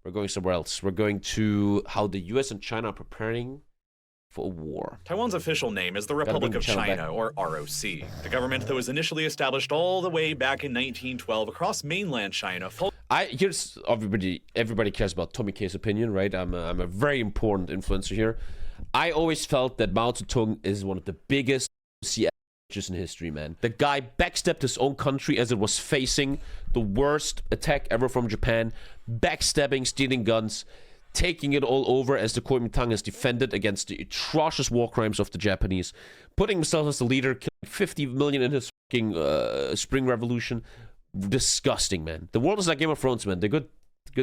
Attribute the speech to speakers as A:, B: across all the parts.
A: We're going somewhere else. We're going to how the US and China are preparing for a war.
B: Taiwan's official name is the Republic of China, or ROC. The government that was initially established all the way back in 1912 across mainland China.
A: Here's everybody cares about TommyKay's opinion, right? I'm a very important influencer here. I always felt that Mao Zedong is one of the biggest just in history, man. The guy backstabbed his own country as it was facing the worst attack ever from Japan, backstabbing, stealing guns, taking it all over as the Kuomintang has defended against the atrocious war crimes of the Japanese, putting himself as the leader, killing 50 million in his fucking Spring Revolution. Disgusting, man. The world is like Game of Thrones, man. The good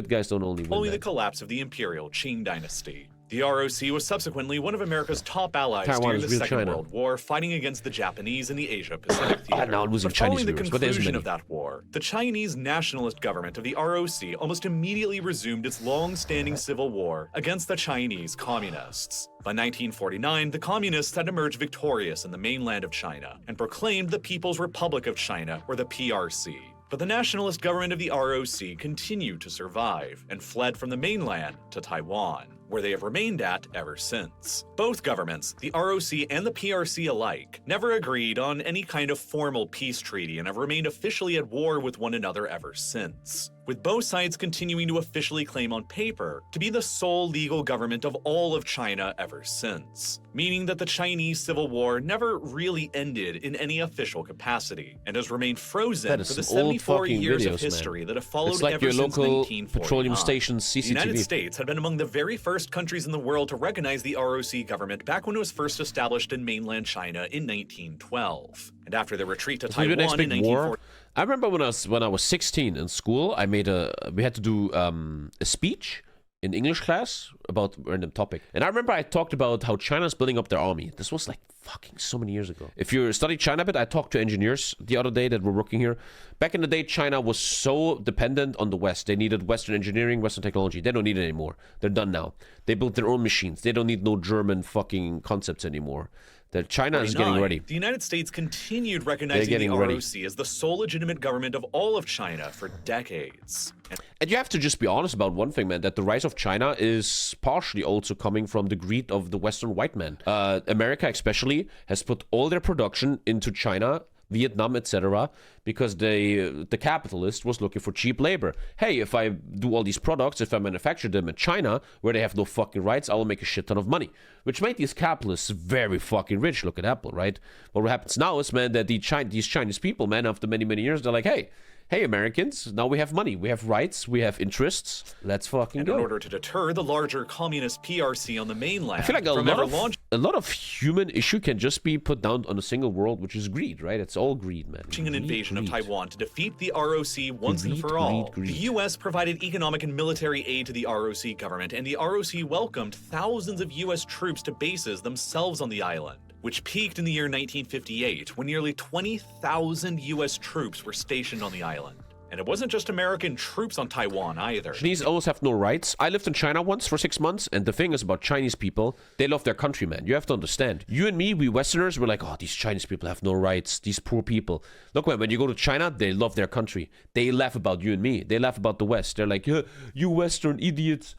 A: guys don't only win.
B: Following the collapse of the Imperial Qing dynasty, the ROC was subsequently one of America's top allies during the Second World War, fighting against the Japanese in the Asia-Pacific theater.
A: Now losing
B: but
A: Chinese
B: following the
A: viewers,
B: conclusion of that war, the Chinese nationalist government of the ROC almost immediately resumed its long-standing civil war against the Chinese communists. By 1949, the communists had emerged victorious in the mainland of China and proclaimed the People's Republic of China, or the PRC. But the nationalist government of the ROC continued to survive and fled from the mainland to Taiwan, where they have remained at ever since. Both governments, the ROC and the PRC alike, never agreed on any kind of formal peace treaty and have remained officially at war with one another ever since, with both sides continuing to officially claim on paper to be the sole legal government of all of China ever since, meaning that the Chinese Civil War never really ended in any official capacity and has remained frozen for the 74 years of history that have followed
A: like
B: ever
A: your
B: since
A: local
B: 1949.
A: petroleum station's CCTV.
B: The United States had been among the very first countries in the world to recognize the ROC government back when it was first established in mainland China in 1912. And after the retreat to Taiwan in 1940.
A: I remember when I was 16 in school, we had to do a speech in English class about a random topic. And I remember I talked about how China's building up their army. This was like fucking so many years ago. If you study China a bit, I talked to engineers the other day that were working here. Back in the day, China was so dependent on the West. They needed Western engineering, Western technology. They don't need it anymore. They're done now. They built their own machines. They don't need no German fucking concepts anymore. That China is getting ready.
B: The United States continued recognizing the ROC as the sole legitimate government of all of China for decades.
A: And you have to just be honest about one thing, man, that the rise of China is partially also coming from the greed of the Western white man. America especially has put all their production into China, Vietnam, etc., because the capitalist was looking for cheap labor. Hey, if I do all these products, if I manufacture them in China, where they have no fucking rights, I will make a shit ton of money. Which made these capitalists very fucking rich. Look at Apple, right? But what happens now is, man, that these Chinese people, man, after many, many years, they're like, hey, Americans, now we have money, we have rights, we have interests. Let's fucking go.
B: In order to deter the larger communist PRC on the mainland,
A: I feel like a lot of human issue can just be put down on a single world, which is greed, right? It's all greed, man.
B: An invasion of Taiwan to defeat the ROC once and for all. The U.S. provided economic and military aid to the ROC government, and the ROC welcomed thousands of U.S. troops to bases themselves on the island, which peaked in the year 1958 when nearly 20,000 U.S. troops were stationed on the island. And it wasn't just American troops on Taiwan either.
A: Chinese almost have no rights. I lived in China once for 6 months, and the thing is about Chinese people, they love their country, man. You have to understand. You and me, we Westerners, we're like, oh, these Chinese people have no rights, these poor people. Look, man, when you go to China, they love their country. They laugh about you and me. They laugh about the West. They're like, you Western idiots.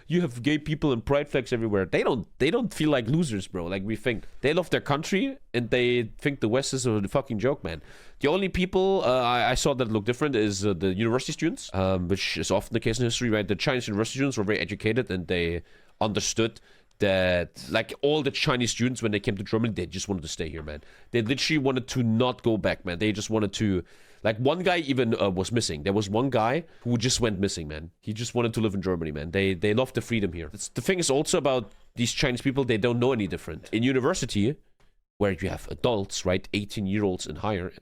A: You have gay people and pride flags everywhere. They don't feel like losers, bro, like we think. They love their country, and they think the West is a fucking joke, man. The only people I saw that look different is the university students, which is often the case in history, right? The Chinese university students were very educated, and they understood that, like, all the Chinese students, when they came to Germany, they just wanted to stay here, man. They literally wanted to not go back, man. They just wanted to... Like, one guy even was missing. There was one guy who just went missing, man. He just wanted to live in Germany, man. They love the freedom here. The thing is also about these Chinese people, they don't know any different. In university, where you have adults, right, 18-year-olds and higher,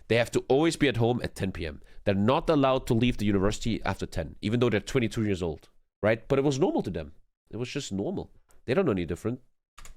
A: they have to always be at home at 10 p.m. They're not allowed to leave the university after 10, even though they're 22 years old, right? But it was normal to them. It was just normal. They don't know any different.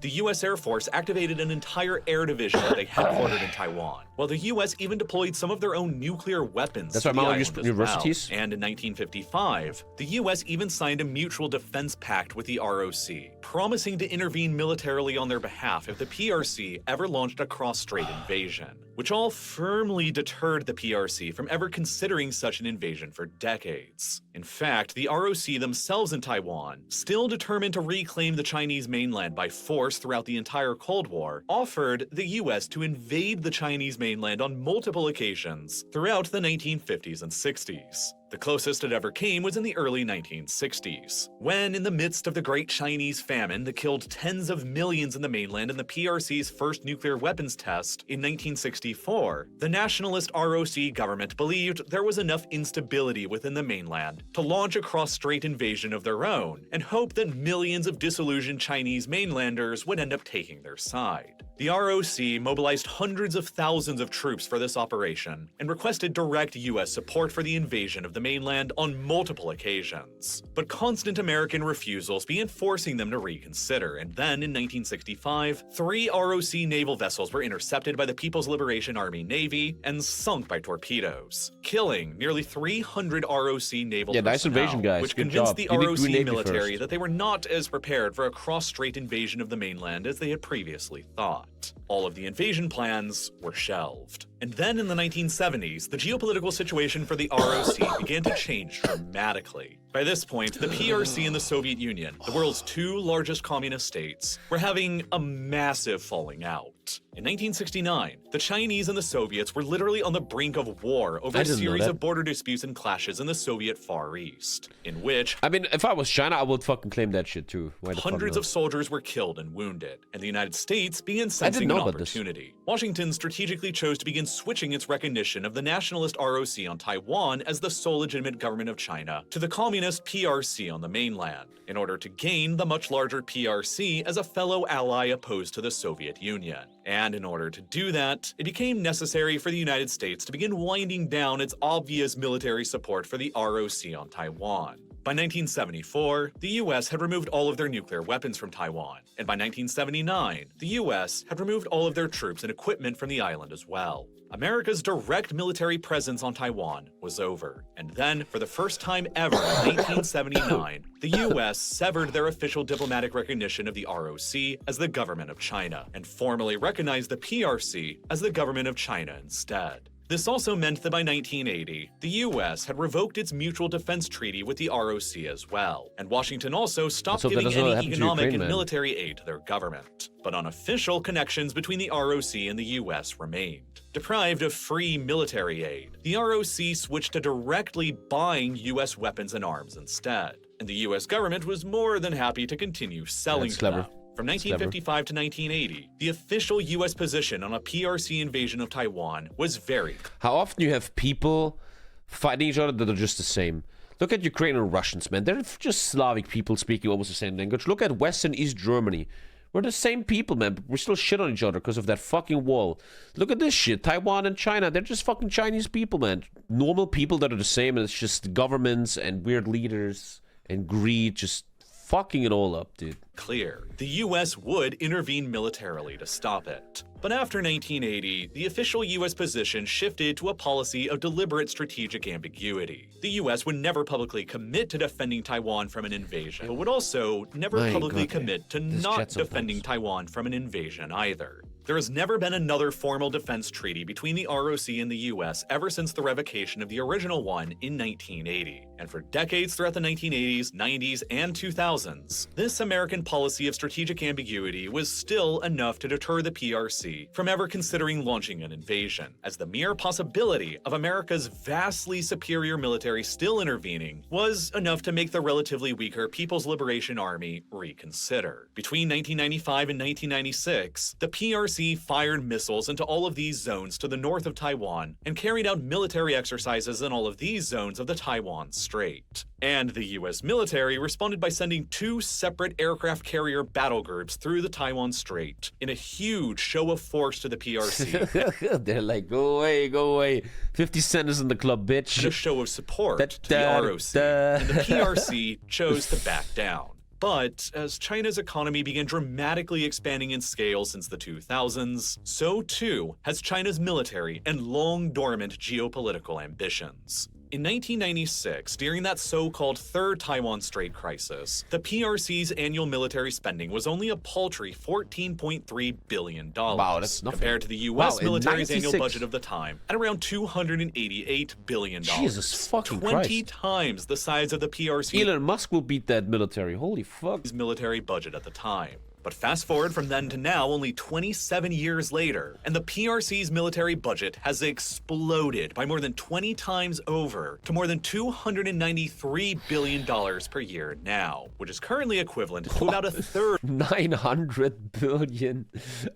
B: The U.S. Air Force activated an entire air division that they headquartered in Taiwan, while the U.S. even deployed some of their own nuclear weapons.
A: That's why Mao used universities.
B: Well. And in 1955, the U.S. even signed a mutual defense pact with the ROC, promising to intervene militarily on their behalf if the PRC ever launched a cross-strait invasion, which all firmly deterred the PRC from ever considering such an invasion for decades. In fact, the ROC themselves in Taiwan, still determined to reclaim the Chinese mainland by force throughout the entire Cold War, offered the US to invade the Chinese mainland on multiple occasions throughout the 1950s and 60s. The closest it ever came was in the early 1960s, when, in the midst of the Great Chinese Famine that killed tens of millions in the mainland in the PRC's first nuclear weapons test in 1964, the nationalist ROC government believed there was enough instability within the mainland to launch a cross-strait invasion of their own and hope that millions of disillusioned Chinese mainlanders would end up taking their side. The ROC mobilized hundreds of thousands of troops for this operation and requested direct US support for the invasion of the mainland on multiple occasions. But constant American refusals began forcing them to reconsider, and then in 1965, 3 ROC naval vessels were intercepted by the People's Liberation Army Navy and sunk by torpedoes, killing nearly 300 ROC naval personnel,
A: nice invasion, guys.
B: which
A: Good
B: convinced
A: job.
B: the
A: You need
B: ROC
A: Green Navy
B: military
A: first.
B: that they were not as prepared for a cross-strait invasion of the mainland as they had previously thought. All of the invasion plans were shelved. And then in the 1970s, the geopolitical situation for the ROC began to change dramatically. By this point, the PRC and the Soviet Union, the world's 2 largest communist states, were having a massive falling out. In 1969, the Chinese and the Soviets were literally on the brink of war over a series of border disputes and clashes in the Soviet Far East, in which
A: I mean, if I was China, I would fucking claim that shit too. Why the fuck
B: hundreds
A: not?
B: of soldiers were killed and wounded, and the United States began sensing
A: know
B: an
A: about this.
B: opportunity. Washington strategically chose to begin switching its recognition of the nationalist ROC on Taiwan as the sole legitimate government of China to the communist PRC on the mainland, in order to gain the much larger PRC as a fellow ally opposed to the Soviet Union. And in order to do that, it became necessary for the United States to begin winding down its obvious military support for the ROC on Taiwan. By 1974, the US had removed all of their nuclear weapons from Taiwan, and by 1979, the US had removed all of their troops and equipment from the island as well. America's direct military presence on Taiwan was over, and then, for the first time ever in 1979, the US severed their official diplomatic recognition of the ROC as the government of China, and formally recognized the PRC as the government of China instead. This also meant that by 1980, the US had revoked its mutual defense treaty with the ROC as well, and Washington also stopped
A: Let's hope that
B: giving
A: doesn't
B: any
A: happen to
B: economic
A: Ukraine,
B: and
A: man.
B: military aid to their government. But unofficial connections between the ROC and the US remained. Deprived of free military aid, the ROC switched to directly buying US weapons and arms instead, and the US government was more than happy to continue selling
A: That's
B: to
A: clever.
B: them. From 1955 to 1980, the official US position on a PRC invasion of Taiwan was very
A: How often you have people fighting each other that are just the same. Look at Ukraine and Russians, man. They're just Slavic people speaking almost the same language. Look at West and East Germany. We're the same people, man, but we're still shit on each other because of that fucking wall. Look at this shit. Taiwan and China, they're just fucking Chinese people, man. Normal people that are the same, and it's just governments and weird leaders and greed just fucking it all up, dude.
B: clear. The US would intervene militarily to stop it. But after 1980, the official US position shifted to a policy of deliberate strategic ambiguity. The US would never publicly commit to defending Taiwan from an invasion, but would also never
A: My
B: publicly
A: God,
B: commit to
A: this
B: not
A: chat sometimes.
B: defending Taiwan from an invasion either. There has never been another formal defense treaty between the ROC and the US ever since the revocation of the original one in 1980. And for decades throughout the 1980s, 90s, and 2000s, this American policy of strategic ambiguity was still enough to deter the PRC from ever considering launching an invasion, as the mere possibility of America's vastly superior military still intervening was enough to make the relatively weaker People's Liberation Army reconsider. Between 1995 and 1996, the PRC fired missiles into all of these zones to the north of Taiwan and carried out military exercises in all of these zones of the Taiwan Strait. And the US military responded by sending 2 separate aircraft carrier battle groups through the Taiwan Strait in a huge show of force to the PRC
A: They're like, go away, go away. 50 Cent is in the club,
B: and a
A: bitch.
B: show of support
A: Da-
B: to the
A: da-
B: ROC,
A: da.
B: and the PRC chose to back down. But as China's economy began dramatically expanding in scale since the 2000s, so too has China's military and long dormant geopolitical ambitions. In 1996, during that so-called Third Taiwan Strait crisis, the PRC's annual military spending was only a paltry $14.3 billion.
A: Wow, that's nothing.
B: Compared to the U.S. military's annual
A: 96.
B: budget of the time at around $288 billion.
A: Jesus fucking
B: 20
A: Christ.
B: times the size of the PRC's
A: Elon Musk will beat that military. Holy fuck.
B: military budget at the time. But fast forward from then to now, only 27 years later, and the PRC's military budget has exploded by more than 20 times over to more than $293 billion per year now, which is currently equivalent to about a third
A: 900 billion.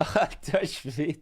A: Alter Schwede.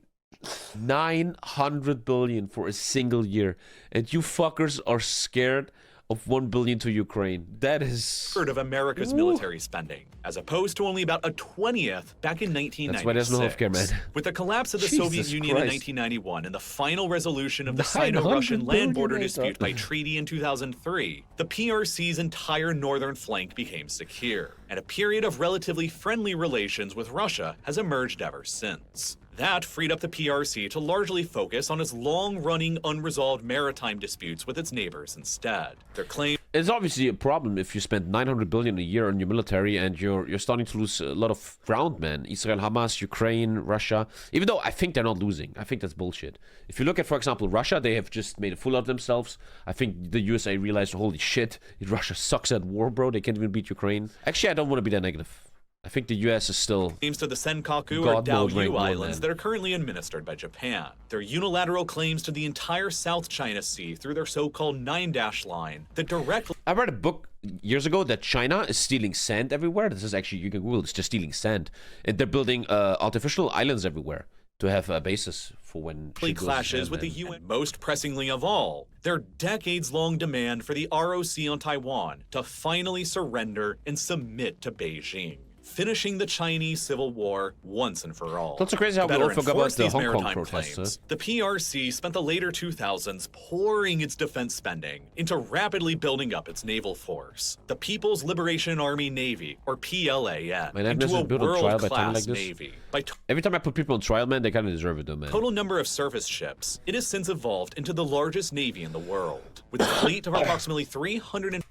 A: 900 billion for a single year. And you fuckers are scared of 1 billion to Ukraine. That is
B: of America's military spending, as opposed to only about a 20th back in 1996.
A: That's why there's no healthcare, man.
B: With the collapse of the
A: Jesus
B: Soviet Union
A: Christ.
B: in 1991 and the final resolution of the
A: 900
B: Sino-Russian land border
A: billion,
B: dispute by treaty in 2003, the PRC's entire northern flank became secure, and a period of relatively friendly relations with Russia has emerged ever since. That freed up the PRC to largely focus on its long-running unresolved maritime disputes with its neighbors instead. Their claim
A: It's obviously a problem if you spend 900 billion a year on your military and you're starting to lose a lot of ground, man. Israel, Hamas, Ukraine, Russia. Even though I think they're not losing. I think that's bullshit. If you look at, for example, Russia, they have just made a fool out of themselves. I think the USA realized, holy shit, Russia sucks at war, bro. They can't even beat Ukraine. Actually, I don't want to be that negative. I think the US is still
B: claims to the Senkaku
A: God
B: or
A: mode right
B: Diaoyu
A: now,
B: Islands
A: man.
B: that are currently administered by Japan. Their unilateral claims to the entire South China Sea through their so-called 9-dash line that directly
A: I read a book years ago that China is stealing sand everywhere. This is actually, you can Google, it's just stealing sand. And they're building artificial islands everywhere to have a basis for when shit goes
B: clashes
A: to
B: with the
A: shit, man.
B: UN. Most pressingly of all, their decades-long demand for the ROC on Taiwan to finally surrender and submit to Beijing, finishing the Chinese Civil War once and for all.
A: It's also crazy how we
B: To
A: all
B: better
A: forgot about
B: enforce
A: the
B: these
A: Hong Kong
B: maritime
A: protests.
B: claims, the PRC spent the later 2000s pouring its defense spending into rapidly building up its naval force, the People's Liberation Army Navy, or PLAN,
A: Man, that
B: into a
A: business built on trial by time
B: world-class
A: like this.
B: navy. By
A: Every time I put people on trial, man, they kind of deserve it, though, man.
B: total number of surface ships, it has since evolved into the largest navy in the world, with a fleet of approximately 300 and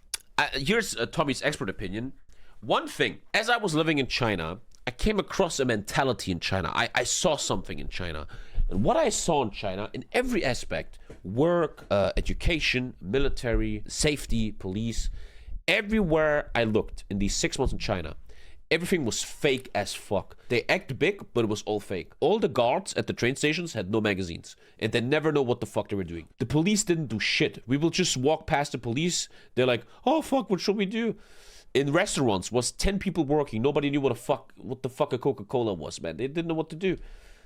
A: Here's Tommy's expert opinion. One thing, as I was living in China, I came across a mentality in China. I saw something in China. And what I saw in China, in every aspect, work, education, military, safety, police, everywhere I looked in these 6 months in China, everything was fake as fuck. They act big, but it was all fake. All the guards at the train stations had no magazines, and they never know what the fuck they were doing. The police didn't do shit. We will just walk past the police. They're like, oh fuck, what should we do? In restaurants was 10 people working. Nobody knew what the fuck a Coca-Cola was, man. They didn't know what to do.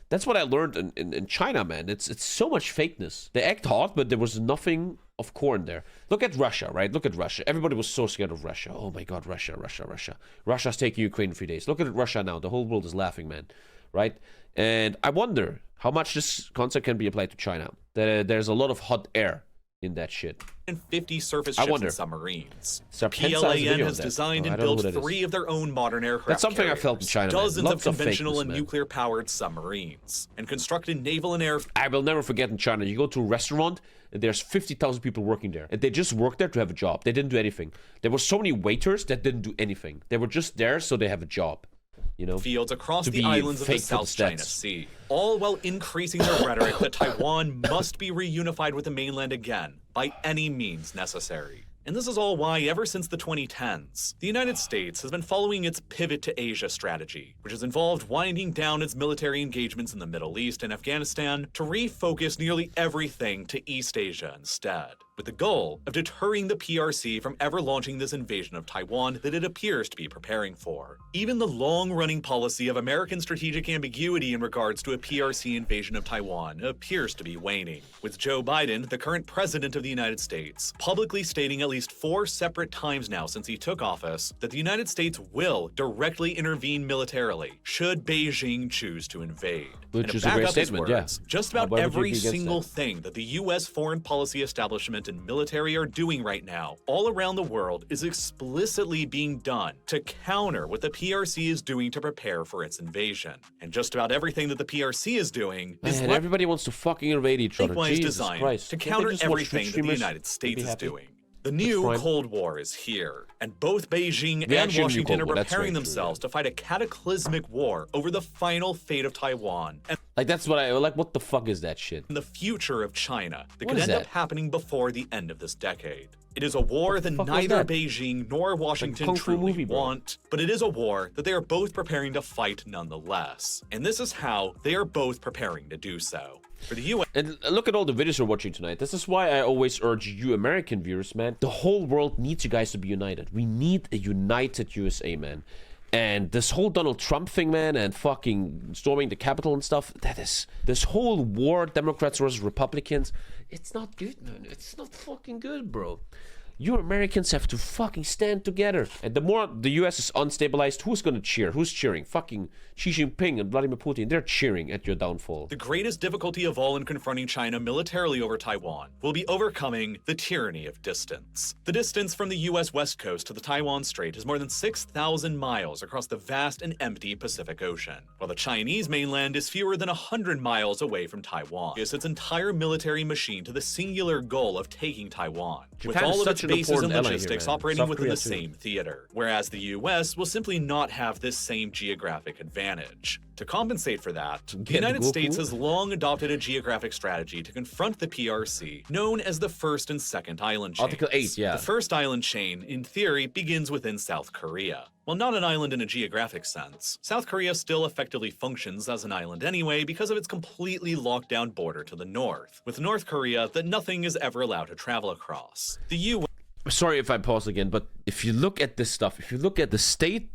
A: That's what I learned in China, man. It's so much fakeness. They act hard, but there was nothing of core in there. Look at Russia, right? Look at Russia. Everybody was so scared of Russia. Oh my God, Russia. Russia's taking Ukraine in 3 days. Look at Russia now. The whole world is laughing, man. Right? And I wonder how much this concept can be applied to China. There's a lot of hot air in that shit.
B: 50 surface
A: I
B: ships
A: wonder.
B: and submarines.
A: Sarpensa has a
B: PLAN
A: video
B: has
A: of that.
B: designed
A: Oh, I
B: and
A: don't know
B: built
A: who that is.
B: 3 of their own modern aircraft
A: That's something I
B: carriers,
A: felt in China, man.
B: dozens
A: Lots
B: of
A: of
B: conventional
A: fakeness,
B: and
A: man.
B: nuclear-powered submarines, and constructed naval and air
A: I will never forget in China, you go to a restaurant and there's 50,000 people working there. And they just worked there to have a job. They didn't do anything. There were so many waiters that didn't do anything. They were just there so they have a job. You know?
B: fields across
A: To
B: the
A: be
B: islands of the
A: fake for the
B: South China
A: stats.
B: Sea, all while increasing their rhetoric that Taiwan must be reunified with the mainland again by any means necessary. And this is all why, ever since the 2010s, the United States has been following its pivot to Asia strategy, which has involved winding down its military engagements in the Middle East and Afghanistan to refocus nearly everything to East Asia instead, with the goal of deterring the PRC from ever launching this invasion of Taiwan that it appears to be preparing for. Even the long-running policy of American strategic ambiguity in regards to a PRC invasion of Taiwan appears to be waning, with Joe Biden, the current president of the United States, publicly stating at least 4 separate times now since he took office that the United States will directly intervene militarily should Beijing choose to invade.
A: Which
B: And to
A: is a
B: back
A: great
B: up his
A: statement, yeah.
B: words, just about
A: Why would you
B: every
A: be against
B: single
A: that?
B: thing that the U.S. foreign policy establishment government and military are doing right now, all around the world, is explicitly being done to counter what the PRC is doing to prepare for its invasion. And just about everything that the PRC is doing is
A: everybody wants to fucking invade each other.
B: likewise
A: Jesus
B: designed
A: Christ.
B: to
A: Can't they
B: counter
A: just watch
B: everything that the
A: streamers
B: United States is
A: happy?
B: doing. The new
A: fine.
B: Cold War is here, and both Beijing and
A: actually knew
B: Washington
A: Cold
B: are
A: War, that's
B: preparing
A: very true,
B: themselves to fight a cataclysmic war over the final fate of Taiwan and
A: Like, that's what I like. What the fuck is that shit?
B: the future of China that
A: What
B: could
A: is
B: end up
A: that?
B: happening before the end of this decade. It is a war that
A: fuck was
B: neither
A: that?
B: Beijing nor Washington
A: Kung Fu
B: truly
A: movie, bro.
B: want, but it is a war that they are both preparing to fight nonetheless. And this is how they are both preparing to do so. For the US,
A: And look at all the videos we're watching tonight. This is why I always urge you American viewers, man. The whole world needs you guys to be united. We need a united USA, man. And this whole Donald Trump thing, man, and fucking storming the Capitol and stuff, that is... This whole war, Democrats versus Republicans, it's not good, man. It's not fucking good, bro. You Americans have to fucking stand together. And the more the US is unstabilized, who's gonna cheer? Who's cheering? Fucking Xi Jinping and Vladimir Putin. They're cheering at your downfall.
B: the greatest difficulty of all in confronting China militarily over Taiwan will be overcoming the tyranny of distance. The distance from the US West Coast to the Taiwan Strait is more than 6,000 miles across the vast and empty Pacific Ocean, while the Chinese mainland is fewer than 100 miles away from Taiwan. It's its entire military machine to the singular goal of taking Taiwan, with
A: Japan is
B: all of
A: such
B: its
A: an
B: bases
A: important
B: and
A: ally here,
B: logistics
A: man.
B: operating
A: South
B: within
A: Korea
B: the
A: too.
B: same theater, whereas the US will simply not have this same geographic advantage. To compensate for that, the
A: Get
B: United
A: Goku?
B: States has long adopted a geographic strategy to confront the PRC, known as the First and Second Island Chains.
A: Article 8, yeah.
B: The first island chain, in theory, begins within South Korea. While not an island in a geographic sense, South Korea still effectively functions as an island anyway because of its completely locked down border to the north, with North Korea that nothing is ever allowed to travel across. The U.S.
A: Sorry if I pause again, but if you look at this stuff, if you look at the state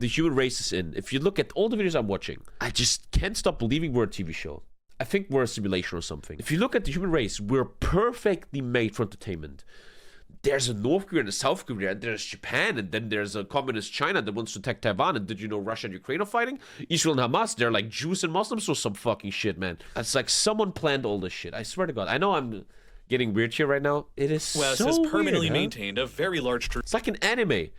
A: the human race is in, if you look at all the videos I'm watching, I just can't stop believing we're a TV show. I think we're a simulation or something. If you look at the human race, we're perfectly made for entertainment. There's a North Korea and a South Korea, and there's Japan, and then there's a communist China that wants to attack Taiwan. And did you know Russia and Ukraine are fighting? Israel and Hamas, they're like Jews and Muslims or some fucking shit, man. It's like someone planned all this shit. I swear to God. I know I'm getting weird here right now. It is so
B: has permanently
A: weird, huh?
B: maintained a very large troop
A: It's like an anime.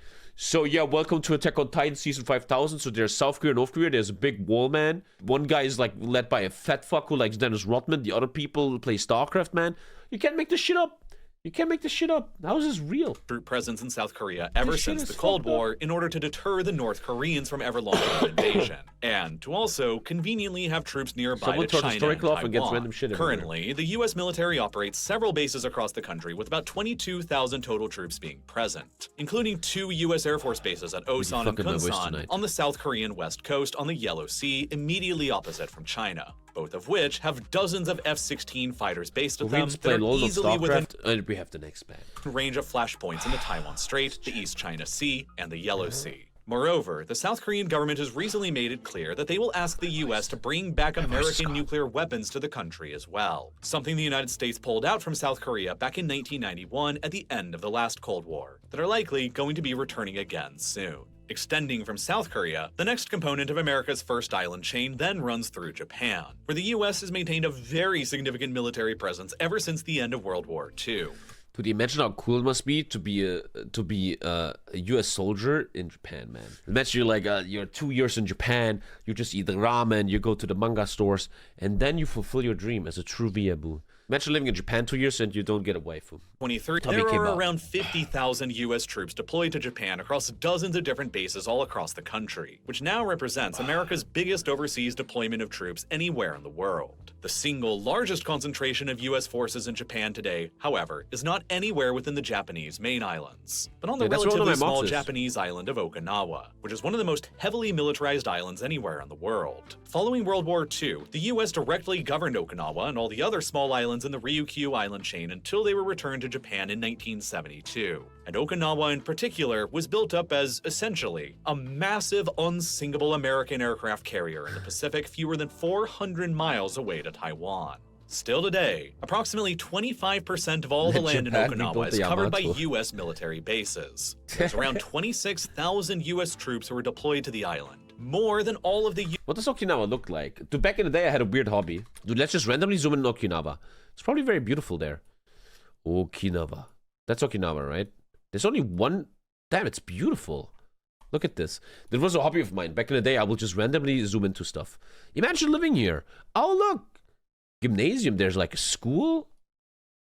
A: So yeah, welcome to Attack on Titan Season 5000. So there's South Korea and North Korea. There's a big wall man. One guy is like led by a fat fuck who likes Dennis Rodman. The other people play StarCraft, man. You can't make this shit up. You can't make this shit up. How is this real?
B: troop presence in South Korea ever
A: This shit
B: since
A: is
B: the Cold
A: fucked up.
B: War in order to deter the North Koreans from ever launching an invasion, and to also conveniently have troops nearby
A: Someone
B: to
A: turns
B: China
A: story
B: and
A: cloth and gets
B: Taiwan.
A: random shit everywhere.
B: Currently, the U.S. military operates several bases across the country with about 22,000 total troops being present, including 2 U.S. Air Force bases at Osan and
A: fucking my voice
B: Kunsan
A: tonight.
B: on the South Korean west coast on the Yellow Sea, immediately opposite from China, both of which have dozens of F-16 fighters based at them
A: Koreans
B: that
A: play
B: are
A: LOL on
B: easily within
A: StarCraft, and we have the next band.
B: range of flashpoints in the Taiwan Strait, the East China Sea, and the Yellow Sea. Moreover, the South Korean government has recently made it clear that they will ask the U.S. to bring back American nuclear weapons to the country as well, something the United States pulled out from South Korea back in 1991 at the end of the last Cold War, that are likely going to be returning again soon. Extending from South Korea, the next component of America's first island chain then runs through Japan, where the U.S. has maintained a very significant military presence ever since the end of World War II.
A: Dude, imagine how cool it must be to be a U.S. soldier in Japan, man. Imagine you're 2 years in Japan, you just eat the ramen, you go to the manga stores, and then you fulfill your dream as a true weeaboo. Imagine living in Japan 2 years and you don't get a waifu.
B: 23, there
A: TommyKay
B: are
A: Bob.
B: around 50,000 U.S. troops deployed to Japan across dozens of different bases all across the country, which now represents America's biggest overseas deployment of troops anywhere in the world. The single largest concentration of U.S. forces in Japan today, however, is not anywhere within the Japanese main islands, but on the
A: Yeah, that's where one of
B: relatively
A: my mobs
B: small
A: is.
B: Japanese island of Okinawa, which is one of the most heavily militarized islands anywhere in the world. Following World War II, the U.S. directly governed Okinawa and all the other small islands in the Ryukyu island chain until they were returned to Japan in 1972. And Okinawa in particular was built up as, essentially, a massive, unsinkable American aircraft carrier in the Pacific fewer than 400 miles away to Taiwan. Still today, approximately 25% of all the land in
A: Japan
B: Okinawa
A: rebuilt
B: is
A: the
B: covered by
A: Yamato.
B: U.S. military bases. There's around 26,000 U.S. troops who were deployed to the island, more than all of the
A: What does Okinawa look like? Dude, back in the day, I had a weird hobby. Dude, let's just randomly zoom in on Okinawa. It's probably very beautiful there. Okinawa. That's Okinawa, right? There's only one. Damn, it's beautiful. Look at this. That was a hobby of mine. Back in the day, I would just randomly zoom into stuff. Imagine living here. Oh, look. Gymnasium. There's like a school.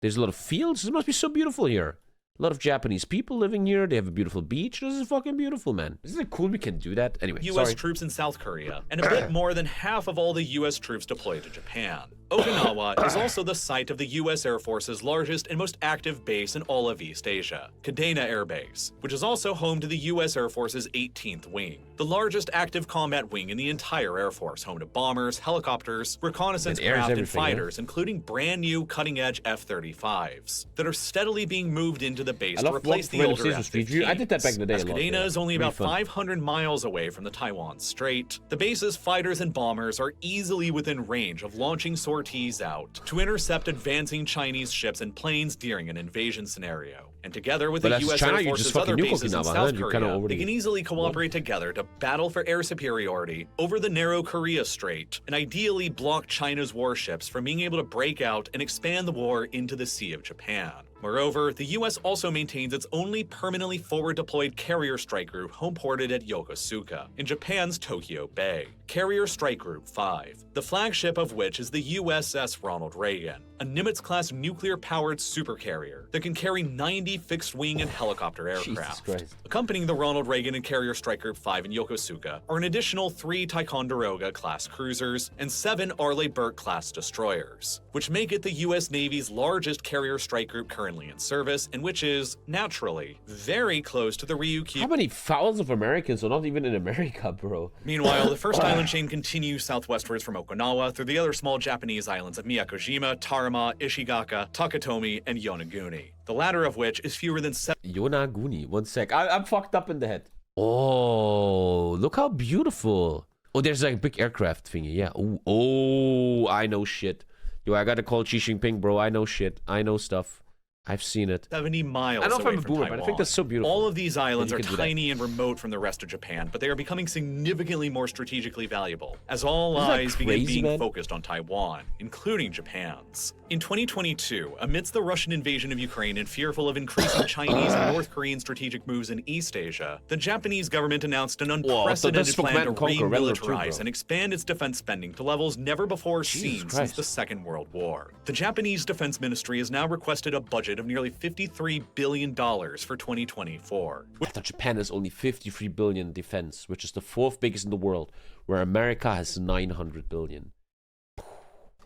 A: There's a lot of fields. This must be so beautiful here. A lot of Japanese people living here. They have a beautiful beach. This is fucking beautiful, man. Isn't it cool we can do that? Anyway,
B: U.S. troops in South Korea, and a bit more than half of all the U.S. troops deployed to Japan. Okinawa is also the site of the U.S. Air Force's largest and most active base in all of East Asia, Kadena Air Base, which is also home to the U.S. Air Force's 18th Wing, the largest active combat wing in the entire Air Force, home to bombers, helicopters, reconnaissance craft, and fighters, including brand new cutting-edge F-35s that are steadily being moved into the base to replace the older F-15s.
A: I did that back in the day a lot.
B: Kadena is only about 500 miles away from the Taiwan Strait. The base's fighters and bombers are easily within range of launching sorties out to intercept advancing Chinese ships and planes during an invasion scenario. And together with the U.S. Air Force's other bases in South Korea, they can easily cooperate together to battle for air superiority over the narrow Korea Strait, and ideally block China's warships from being able to break out and expand the war into the Sea of Japan. Moreover, the U.S. also maintains its only permanently forward-deployed carrier strike group homeported at Yokosuka, in Japan's Tokyo Bay, Carrier Strike Group 5, the flagship of which is the USS Ronald Reagan, a Nimitz-class nuclear-powered supercarrier that can carry 90 fixed-wing and helicopter aircraft. Accompanying the Ronald Reagan and Carrier Strike Group 5 in Yokosuka are an additional 3 Ticonderoga-class cruisers and 7 Arleigh Burke-class destroyers, which make it the U.S. Navy's largest carrier strike group currently in service, and which is, naturally, very close to the Ryukyu.
A: How many thousands of Americans are not even in America, bro?
B: Meanwhile, the first island chain continues southwestwards from Okinawa through the other small Japanese islands of Miyakojima, Tarama, Ishigaka, Takatomi, and Yonaguni, the latter of which is fewer than 7.
A: Yonaguni, one sec. I'm fucked up in the head. Oh, look how beautiful. Oh, there's like a big aircraft thingy, yeah. Oh, I know shit. Yo, I gotta call Xi Jinping, bro. I know shit. I know stuff. I've seen it.
B: 70 miles
A: I don't know if I'm
B: away
A: a
B: from
A: boomer,
B: Taiwan.
A: but I think that's so beautiful.
B: All of these islands are tiny and remote from the rest of Japan, but they are becoming significantly more strategically valuable, as all eyes begin being focused on Taiwan, including Japan's. In 2022, amidst the Russian invasion of Ukraine and fearful of increasing Chinese and North Korean strategic moves in East Asia, the Japanese government announced an unprecedented plan to remilitarize and expand its defense spending to levels never before seen since the Second World War. The Japanese Defense Ministry has now requested a budget of nearly $53 billion for 2024.
A: I thought Japan has only 53 billion defense, which is the 4th biggest in the world, where America has 900 billion.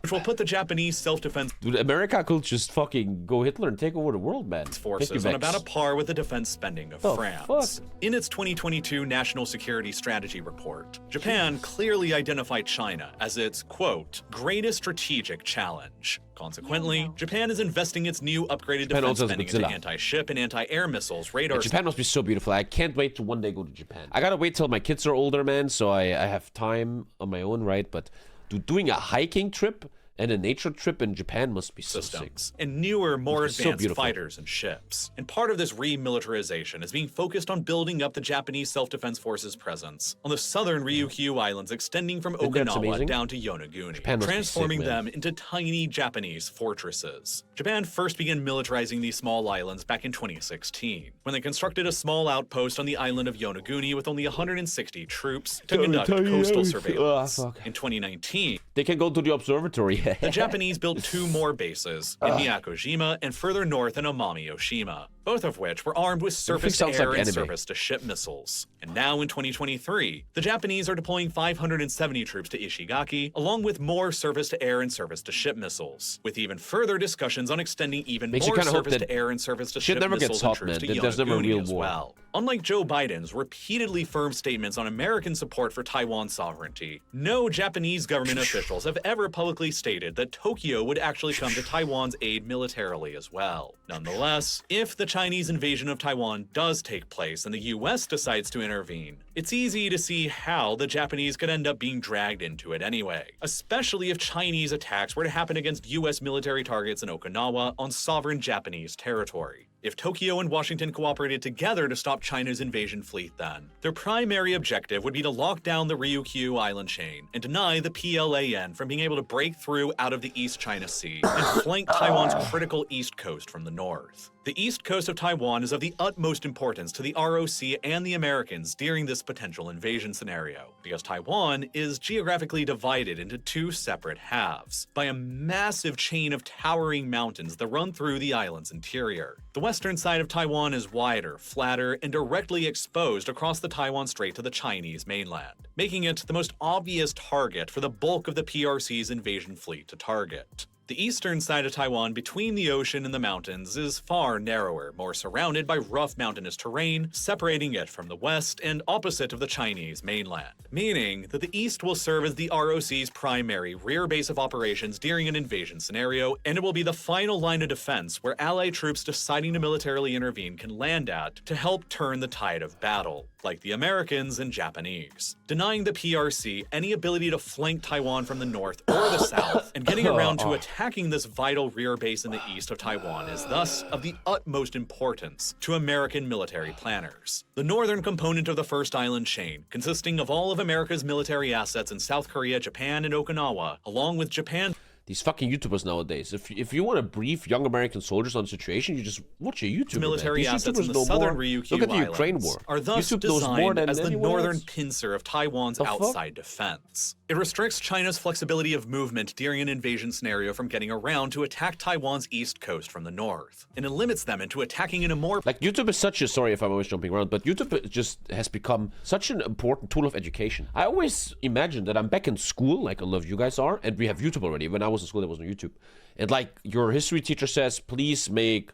B: Which will put the Japanese self-defense...
A: Dude, America could just fucking go Hitler and take over the world, man.
B: ...forces on about a par with the defense spending of France. In its 2022 National Security Strategy Report, Japan clearly identified China as its, quote, greatest strategic challenge. Consequently, Japan is investing its new upgraded defense spending into anti-ship and anti-air missiles, radars...
A: Japan must be so beautiful. I can't wait to one day go to Japan. I gotta wait till my kids are older, man, so I have time on my own, right? But... doing a hiking trip and a nature trip in Japan must be so sick.
B: And newer, more advanced fighters and ships. And part of this remilitarization is being focused on building up the Japanese self-defense forces' presence on the southern Ryukyu Islands, extending from Okinawa down to Yonaguni, transforming them into tiny Japanese fortresses. Japan first began militarizing these small islands back in 2016, when they constructed a small outpost on the island of Yonaguni with only 160 troops to conduct coastal surveillance. In 2019,
A: they can go to the observatory.
B: The Japanese built 2 more bases in Miyakojima and further north in Omami-Oshima, both of which were armed with surface-to-air and surface-to-ship missiles. And now in 2023, the Japanese are deploying 570 troops to Ishigaki, along with more surface-to-air and surface-to-ship missiles, with even further discussions on extending even more surface-to-air and surface-to-ship missiles and troops to Yonaguni as well. Unlike Joe Biden's repeatedly firm statements on American support for Taiwan sovereignty, no Japanese government officials have ever publicly stated that Tokyo would actually come to Taiwan's aid militarily as well. Nonetheless, if the Chinese invasion of Taiwan does take place and the US decides to intervene, it's easy to see how the Japanese could end up being dragged into it anyway, especially if Chinese attacks were to happen against US military targets in Okinawa on sovereign Japanese territory. If Tokyo and Washington cooperated together to stop China's invasion fleet then, their primary objective would be to lock down the Ryukyu island chain and deny the PLAN from being able to break through out of the East China Sea and flank Taiwan's critical east coast from the north. The east coast of Taiwan is of the utmost importance to the ROC and the Americans during this potential invasion scenario, because Taiwan is geographically divided into two separate halves by a massive chain of towering mountains that run through the island's interior. The western side of Taiwan is wider, flatter, and directly exposed across the Taiwan Strait to the Chinese mainland, making it the most obvious target for the bulk of the PRC's invasion fleet to target. The eastern side of Taiwan between the ocean and the mountains is far narrower, more surrounded by rough mountainous terrain, separating it from the west and opposite of the Chinese mainland, meaning that the east will serve as the ROC's primary rear base of operations during an invasion scenario, and it will be the final line of defense where Allied troops deciding to militarily intervene can land at to help turn the tide of battle, like the Americans and Japanese, denying the PRC any ability to flank Taiwan from the north or the south, and getting around to attacking this vital rear base in the east of Taiwan is thus of the utmost importance to American military planners. The northern component of the first island chain, consisting of all of America's military assets in South Korea, Japan, and Okinawa, along with Japan.
A: These fucking YouTubers nowadays. If you want to brief young American soldiers on the situation, you just watch a YouTuber.
B: Military
A: man.
B: assets in the southern Ryukyu
A: Look at the
B: Islands
A: Ukraine war.
B: Are thus
A: YouTube knows more
B: designed
A: than
B: as the
A: anyone
B: northern
A: else.
B: pincer of Taiwan's outside defense. It restricts China's flexibility of movement during an invasion scenario from getting around to attack Taiwan's east coast from the north, and it limits them into attacking in a more
A: Like YouTube is such a, sorry if I'm always jumping around, but YouTube just has become such an important tool of education. I always imagine that I'm back in school, like a lot of you guys are, and we have YouTube already. When I was in school, there was no YouTube. And like your history teacher says, please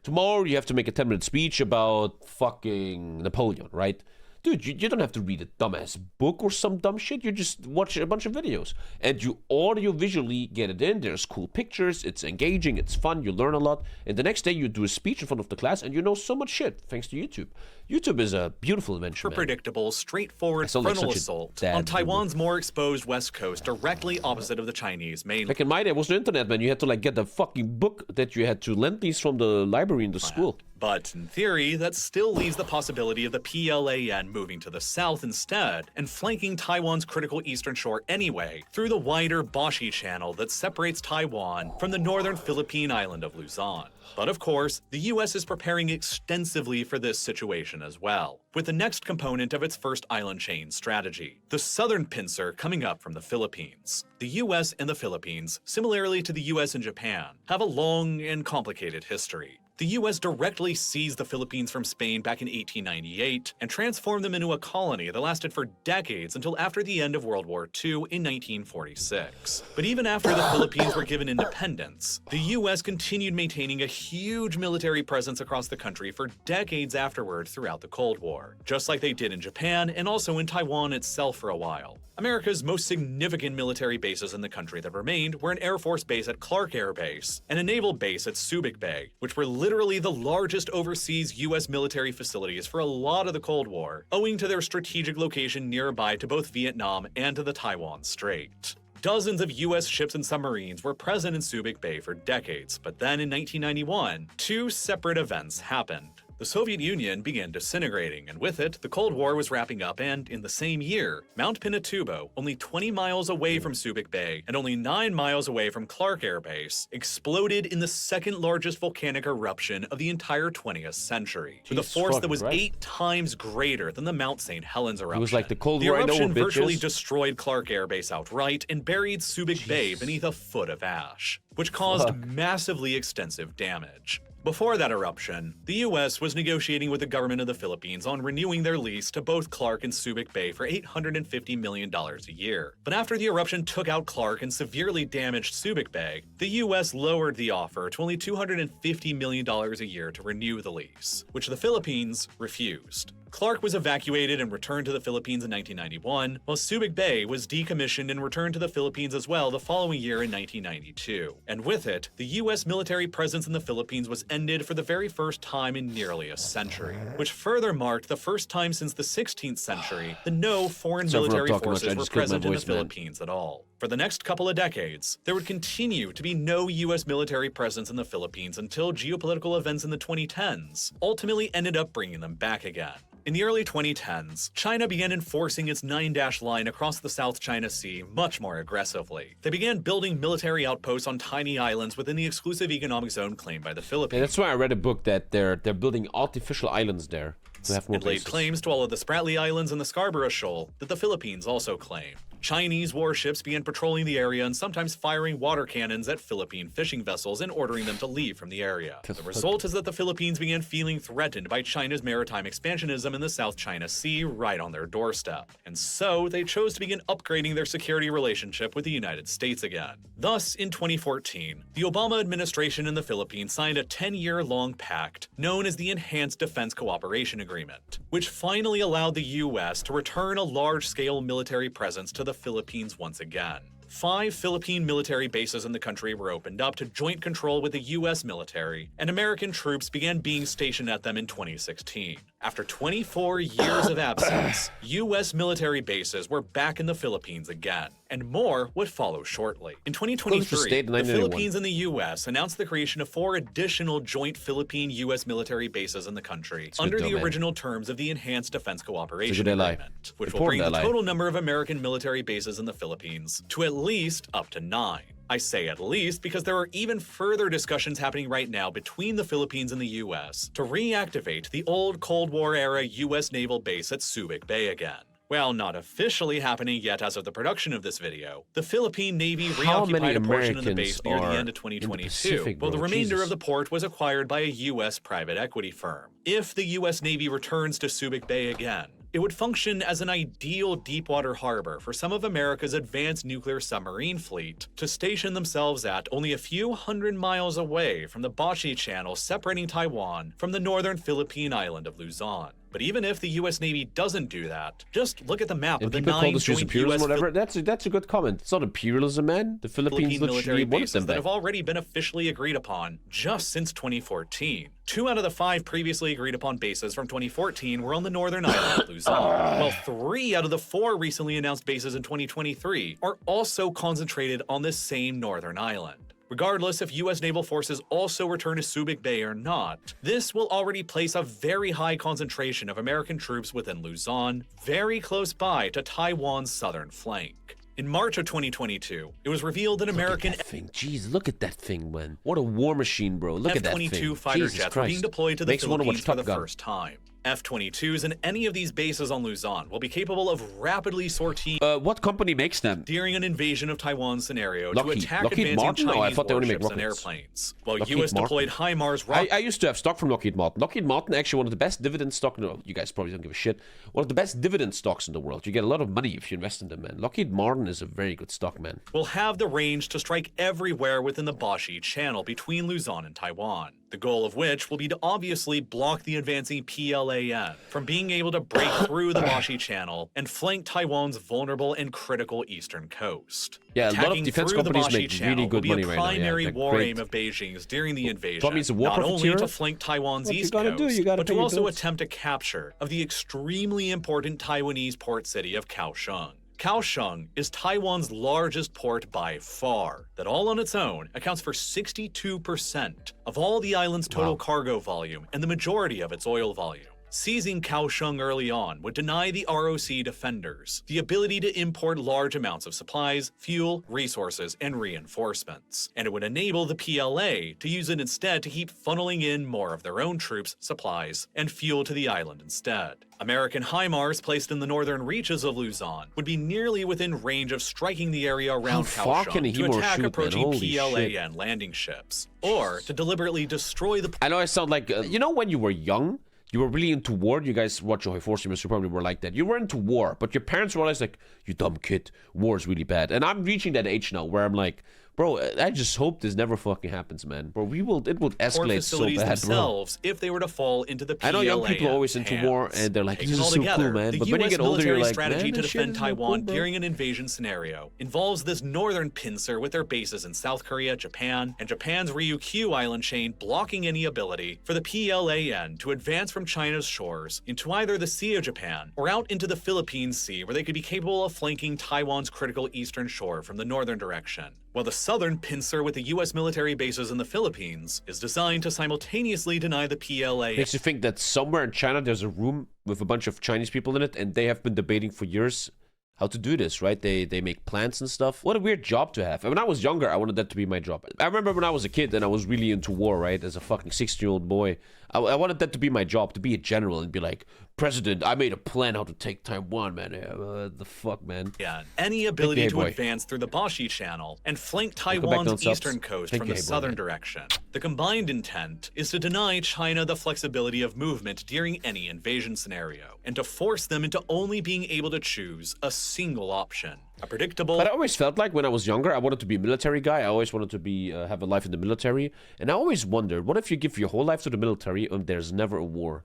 A: tomorrow you have to make a 10-minute speech about fucking Napoleon, right? Dude, you don't have to read a dumbass book or some dumb shit. You just watch a bunch of videos. And you audio-visually get it in. There's cool pictures. It's engaging. It's fun. You learn a lot. And the next day you do a speech in front of the class and you know so much shit thanks to YouTube. YouTube is a beautiful invention, man.
B: predictable, straightforward frontal assault on Taiwan's more exposed west coast directly opposite of the Chinese mainland.
A: Back in my day, it was the internet, man. You had to like get the fucking book that you had to lend these from the library in the school.
B: But in theory, that still leaves the possibility of the PLAN moving to the south instead and flanking Taiwan's critical eastern shore anyway through the wider Bashi Channel that separates Taiwan from the northern Philippine island of Luzon. But of course, the US is preparing extensively for this situation as well, with the next component of its first island chain strategy, the southern pincer coming up from the Philippines. The US and the Philippines, similarly to the US and Japan, have a long and complicated history. The US directly seized the Philippines from Spain back in 1898 and transformed them into a colony that lasted for decades until after the end of World War II in 1946. But even after the Philippines were given independence, the US continued maintaining a huge military presence across the country for decades afterward throughout the Cold War, just like they did in Japan and also in Taiwan itself for a while. America's most significant military bases in the country that remained were an Air Force base at Clark Air Base and a naval base at Subic Bay, which were literally the largest overseas U.S. military facilities for a lot of the Cold War, owing to their strategic location nearby to both Vietnam and to the Taiwan Strait. Dozens of U.S. ships and submarines were present in Subic Bay for decades, but then in 1991, two separate events happened. The Soviet Union began disintegrating, and with it, the Cold War was wrapping up, and in the same year, Mount Pinatubo, only 20 miles away from Subic Bay and only 9 miles away from Clark Air Base, exploded in the second largest volcanic eruption of the entire 20th century, with a force that was 8 times greater than the Mount St. Helens eruption.
A: It was like the Cold War,
B: The eruption
A: I know,
B: virtually
A: bitches.
B: destroyed Clark Air Base outright and buried Subic Bay beneath a foot of ash, which caused massively extensive damage. Before that eruption, the US was negotiating with the government of the Philippines on renewing their lease to both Clark and Subic Bay for $850 million a year. But after the eruption took out Clark and severely damaged Subic Bay, the US lowered the offer to only $250 million a year to renew the lease, which the Philippines refused. Clark was evacuated and returned to the Philippines in 1991, while Subic Bay was decommissioned and returned to the Philippines as well the following year in 1992. And with it, the US military presence in the Philippines was ended for the very first time in nearly a century, which further marked the first time since the 16th century that no foreign military forces were present in the Philippines at all. For the next couple of decades, there would continue to be no US military presence in the Philippines until geopolitical events in the 2010s ultimately ended up bringing them back again. In the early 2010s, China began enforcing its 9-dash line across the South China Sea much more aggressively. They began building military outposts on tiny islands within the exclusive economic zone claimed by the Philippines.
A: Yeah, that's why I read a book that they're building artificial islands there to have more
B: It laid
A: bases.
B: claims to all of the Spratly Islands and the Scarborough Shoal that the Philippines also claim. Chinese warships began patrolling the area and sometimes firing water cannons at Philippine fishing vessels and ordering them to leave from the area. The result is that the Philippines began feeling threatened by China's maritime expansionism in the South China Sea right on their doorstep. And so they chose to begin upgrading their security relationship with the United States again. Thus, in 2014, the Obama administration in the Philippines signed a 10-year-long pact known as the Enhanced Defense Cooperation Agreement, which finally allowed the US to return a large-scale military presence to the Philippines once again. 5 Philippine military bases in the country were opened up to joint control with the US military, and American troops began being stationed at them in 2016. After 24 years of absence, US military bases were back in the Philippines again, and more would follow shortly. In 2023, the Philippines and the US announced the creation of 4 additional joint Philippine-US military bases in the country under the original terms of the Enhanced Defense Cooperation Agreement, which will bring the total number of American military bases in the Philippines to at least up to 9. I say at least because there are even further discussions happening right now between the Philippines and the US to reactivate the old Cold War-era US naval base at Subic Bay again. While not officially happening yet as of the production of this video, the Philippine Navy reoccupied a portion of the base near the end of 2022, while the remainder of the port was acquired by a US private equity firm. If the US Navy returns to Subic Bay again, it would function as an ideal deepwater harbor for some of America's advanced nuclear submarine fleet to station themselves at only a few hundred miles away from the Bashi Channel separating Taiwan from the northern Philippine island of Luzon. But even if the US Navy doesn't do that, just look at the map of the 9 joint
A: imperialism, whatever. That's a good comment. It's not imperialism, man. The Philippines
B: military bases that have already been officially agreed upon just since 2014. 2 out of the 5 previously agreed upon bases from 2014 were on the northern island of Luzon, while 3 out of the 4 recently announced bases in 2023 are also concentrated on this same northern island. Regardless if US naval forces also return to Subic Bay or not, this will already place a very high concentration of American troops within Luzon, very close by to Taiwan's southern flank. In March of 2022, it was revealed that American
A: Jeez, look at that thing, man. What a war machine, bro. Look at that thing.
B: F-22 fighter jets were being deployed to the Philippines for the first time. F-22s in any of these bases on Luzon will be capable of rapidly sorting
A: what company makes them?
B: During an invasion of Taiwan scenario to attack advancing Chinese warships and airplanes. While US deployed HIMARS
A: I used to have stock from Lockheed Martin. Lockheed Martin, actually one of the best dividend stock. No, you guys probably don't give a shit. One of the best dividend stocks in the world. You get a lot of money if you invest in them, man. Lockheed Martin is a very good stock, man.
B: Will have the range to strike everywhere within the Bashi Channel between Luzon and Taiwan. The goal of which will be to obviously block the advancing PLAN from being able to break through the Bashi Channel and flank Taiwan's vulnerable and critical eastern coast.
A: Yeah, a lot of defense companies make really good money right now.
B: Will be a primary war aim of Beijing's during the invasion, not only to flank Taiwan's east coast, but to also attempt a capture of the extremely important Taiwanese port city of Kaohsiung. Kaohsiung is Taiwan's largest port by far, that all on its own accounts for 62% of all the island's total cargo volume and the majority of its oil volume. Seizing Kaohsiung early on would deny the ROC defenders the ability to import large amounts of supplies, fuel, resources, and reinforcements, and it would enable the PLA to use it instead to keep funneling in more of their own troops, supplies, and fuel to the island instead. American HIMARS placed in the northern reaches of Luzon would be nearly within range of striking the area around Kaohsiung to attack approaching PLAN landing ships, or to deliberately destroy the...
A: I know I sound like... you know when you were young? You were really into war. You guys watch HOI4 Mods, you probably were like that. You were into war, but your parents realized, like, you dumb kid, war is really bad. And I'm reaching that age now where I'm like, Bro, I just hope this never fucking happens, man. Bro, it would escalate so
B: facilities
A: bad, bro.
B: themselves if they were to fall into the PLA's
A: I know young people are always into war, and they're like, this
B: Taken
A: is so
B: altogether,
A: cool, man.
B: the
A: But when you
B: US
A: get older, you're
B: military
A: like,
B: strategy
A: man,
B: to
A: this shit
B: defend
A: is so
B: Taiwan
A: cool, bro.
B: during an invasion scenario involves this northern pincer with their bases in South Korea, Japan, and Japan's Ryukyu island chain blocking any ability for the PLAN to advance from China's shores into either the Sea of Japan or out into the Philippine Sea, where they could be capable of flanking Taiwan's critical eastern shore from the northern direction. While the southern pincer with the US military bases in the Philippines is designed to simultaneously deny the PLA.
A: Makes you think that somewhere in China there's a room with a bunch of Chinese people in it, and they have been debating for years how to do this, right? They make plans and stuff. What a weird job to have. And when I was younger, I wanted that to be my job. I remember when I was a kid and I was really into war, right? As a fucking 16-year-old boy, I wanted that to be my job, to be a general and be like, President, I made a plan how to take Taiwan, man. The fuck, man.
B: Yeah, any ability to advance through the Bashi Channel and flank Taiwan's eastern coast from the southern direction. The combined intent is to deny China the flexibility of movement during any invasion scenario, and to force them into only being able to choose a single option. A predictable...
A: But I always felt like when I was younger, I wanted to be a military guy. I always wanted to be have a life in the military. And I always wondered, what if you give your whole life to the military and there's never a war?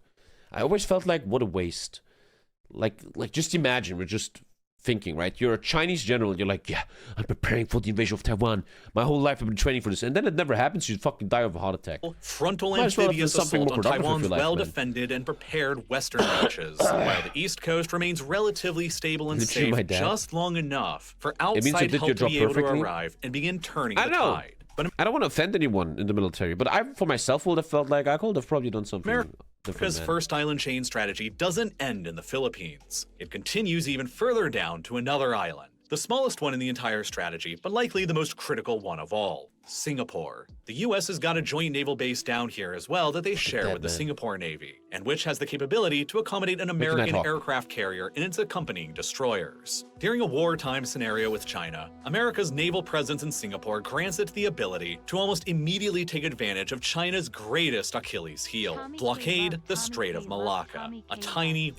A: I always felt like, what a waste. Like just imagine, we're just thinking, right? You're a Chinese general, you're like, yeah, I'm preparing for the invasion of Taiwan. My whole life I've been training for this. And then it never happens, you fucking die of a heart attack.
B: Frontal amphibious assault on Taiwan's well-defended and prepared western reaches, while the East Coast remains relatively stable and safe just long enough for outside help to be able to arrive and begin turning the tide. But
A: I don't want to offend anyone in the military, but I, for myself, would have felt like I could have probably done something different.
B: America's first island chain strategy doesn't end in the Philippines. It continues even further down to another island, the smallest one in the entire strategy, but likely the most critical one of all, Singapore. The US has got a joint naval base down here as well that they share with the Singapore Navy, and which has the capability to accommodate an American aircraft carrier and its accompanying destroyers. During a wartime scenario with China, America's naval presence in Singapore grants it the ability to almost immediately take advantage of China's greatest Achilles heel, blockade the Strait of Malacca, a tiny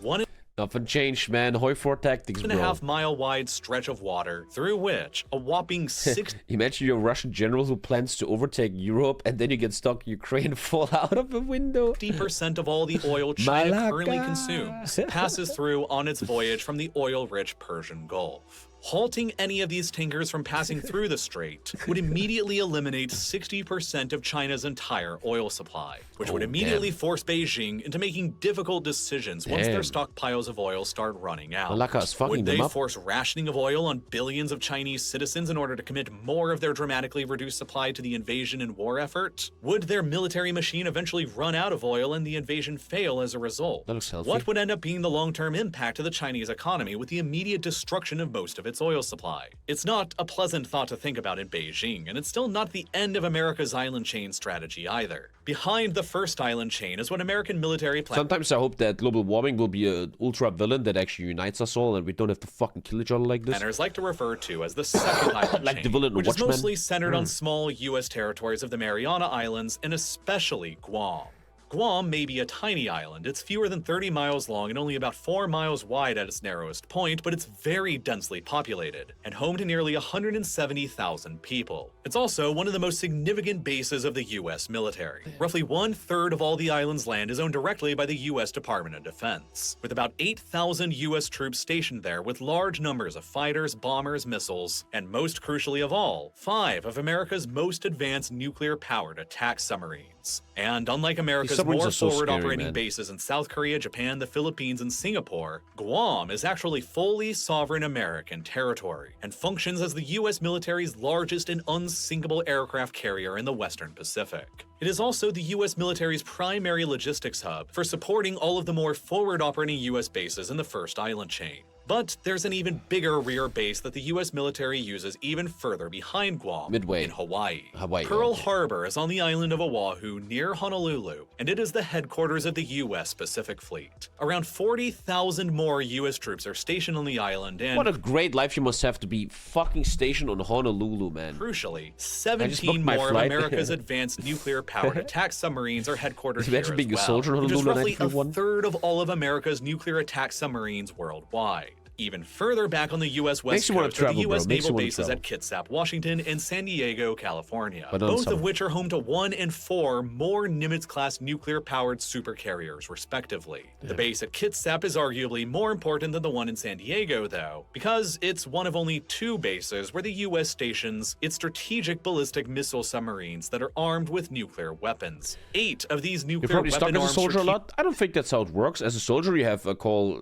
A: Nothing changed, man. HOI4 tactics, bro.
B: 1.5 mile wide stretch of water through which a whopping 6
A: Imagine you're a Russian general who plans to overtake Europe and then you get stuck in Ukraine and fall out of a window.
B: 50% of all the oil China currently consumes passes through on its voyage from the oil-rich Persian Gulf. Halting any of these tankers from passing through the strait would immediately eliminate 60% of China's entire oil supply, which would immediately force Beijing into making difficult decisions once their stockpiles of oil start running out. Would they force rationing of oil on billions of Chinese citizens in order to commit more of their dramatically reduced supply to the invasion and war effort? Would their military machine eventually run out of oil and the invasion fail as a result?
A: That looks healthy.
B: What would end up being the long-term impact of the Chinese economy with the immediate destruction of most of its oil supply? It's not a pleasant thought to think about in Beijing, and it's still not the end of America's island chain strategy either. Behind the first island chain is what American military plans.
A: Sometimes I hope that global warming will be an ultra villain that actually unites us all and we don't have to fucking kill each other like this.
B: Planners like to refer to as the second island
A: like
B: chain,
A: the villain
B: which
A: Watchmen.
B: is mostly centered on small U.S. territories of the Mariana Islands and especially Guam. Guam may be a tiny island. It's fewer than 30 miles long and only about 4 miles wide at its narrowest point, but it's very densely populated and home to nearly 170,000 people. It's also one of the most significant bases of the U.S. military. Roughly 1/3 of all the island's land is owned directly by the U.S. Department of Defense, with about 8,000 U.S. troops stationed there with large numbers of fighters, bombers, missiles, and most crucially of all, 5 of America's most advanced nuclear-powered attack submarines. And unlike America's more forward-operating bases in South Korea, Japan, the Philippines, and Singapore, Guam is actually fully sovereign American territory and functions as the U.S. military's largest and unsinkable aircraft carrier in the Western Pacific. It is also the U.S. military's primary logistics hub for supporting all of the more forward-operating U.S. bases in the first island chain. But there's an even bigger rear base that the U.S. military uses even further behind Guam, in Hawaii. Pearl Harbor is on the island of Oahu near Honolulu, and it is the headquarters of the U.S. Pacific Fleet. Around 40,000 more U.S. troops are stationed on the island, and...
A: What a great life you must have to be fucking stationed on Honolulu, man.
B: Crucially, 17 more of America's advanced nuclear-powered attack submarines are headquartered here as
A: being
B: well,
A: a soldier on
B: which is
A: Honolulu
B: roughly a third of all of America's nuclear attack submarines worldwide. Even further back on the U.S.
A: Makes
B: West
A: you wanna
B: Coast are the
A: travel, bro.
B: U.S.
A: Makes you
B: naval
A: wanna
B: bases
A: travel.
B: at Kitsap, Washington, and San Diego, California,
A: But not
B: both
A: summer.
B: of which are home to 1 and 4 more Nimitz-class nuclear-powered supercarriers, respectively. The base at Kitsap is arguably more important than the one in San Diego, though, because it's one of only 2 bases where the U.S. stations its strategic ballistic missile submarines that are armed with nuclear weapons. 8 of these
A: You're
B: nuclear
A: probably stuck as a
B: weapon-armed
A: soldier a lot. I don't think that's how it works. As a soldier, you have a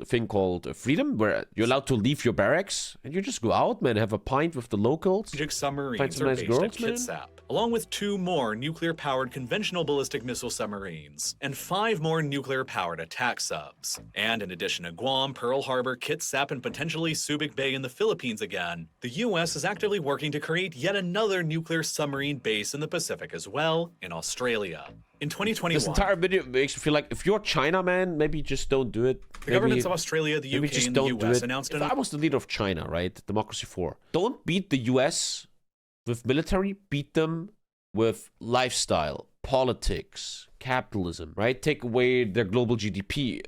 A: thing called freedom, where you're allowed to leave your barracks and you just go out, man, have a pint with the locals.
B: strategic submarines
A: Find some
B: are
A: nice
B: based
A: girls,
B: at
A: man.
B: Kitsap, along with 2 more nuclear-powered conventional ballistic missile submarines, and 5 more nuclear-powered attack subs. And in addition to Guam, Pearl Harbor, Kitsap, and potentially Subic Bay in the Philippines again, the US is actively working to create yet another nuclear submarine base in the Pacific as well, in Australia. In 2021,
A: This entire video makes me feel like if you're China, man, maybe just don't do it.
B: the governments of Australia, the
A: maybe
B: UK,
A: just
B: and the
A: don't do
B: US
A: it.
B: announced
A: If I was the leader of China, right, Democracy 4, don't beat the US with military, beat them with lifestyle, politics, capitalism, right? Take away their global GDP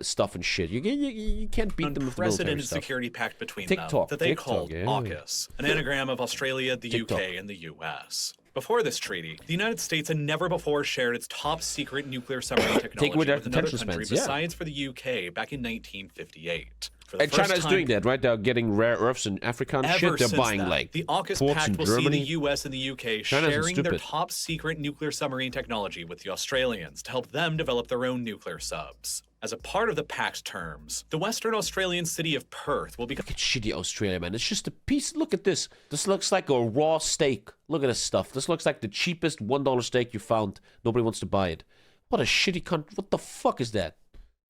A: stuff and shit. You can't beat them with the military
B: unprecedented
A: stuff.
B: security pact between
A: TikTok,
B: them that they
A: TikTok,
B: called
A: yeah.
B: AUKUS, an anagram of Australia, the
A: TikTok.
B: UK, and the US. Before this treaty, the United States had never before shared its top secret nuclear submarine technology
A: away their
B: with another
A: attention
B: country
A: spans, yeah.
B: besides for the UK back in 1958. For the
A: And
B: first
A: China is
B: time
A: doing that, right? They're getting rare earths in Africa and
B: ever
A: shit. They're
B: since
A: buying
B: then,
A: like
B: the AUKUS
A: ports
B: pact
A: in
B: will see the
A: Germany.
B: US and the UK
A: China's
B: sharing their
A: stupid.
B: top secret nuclear submarine technology with the Australians to help them develop their own nuclear subs. As a part of the pact's terms, the Western Australian city of Perth will become
A: Look at shitty Australia, man. It's just a piece. Look at this. This looks like a raw steak. Look at this stuff. This looks like the cheapest $1 steak you found. Nobody wants to buy it. What a shitty country. What the fuck is that?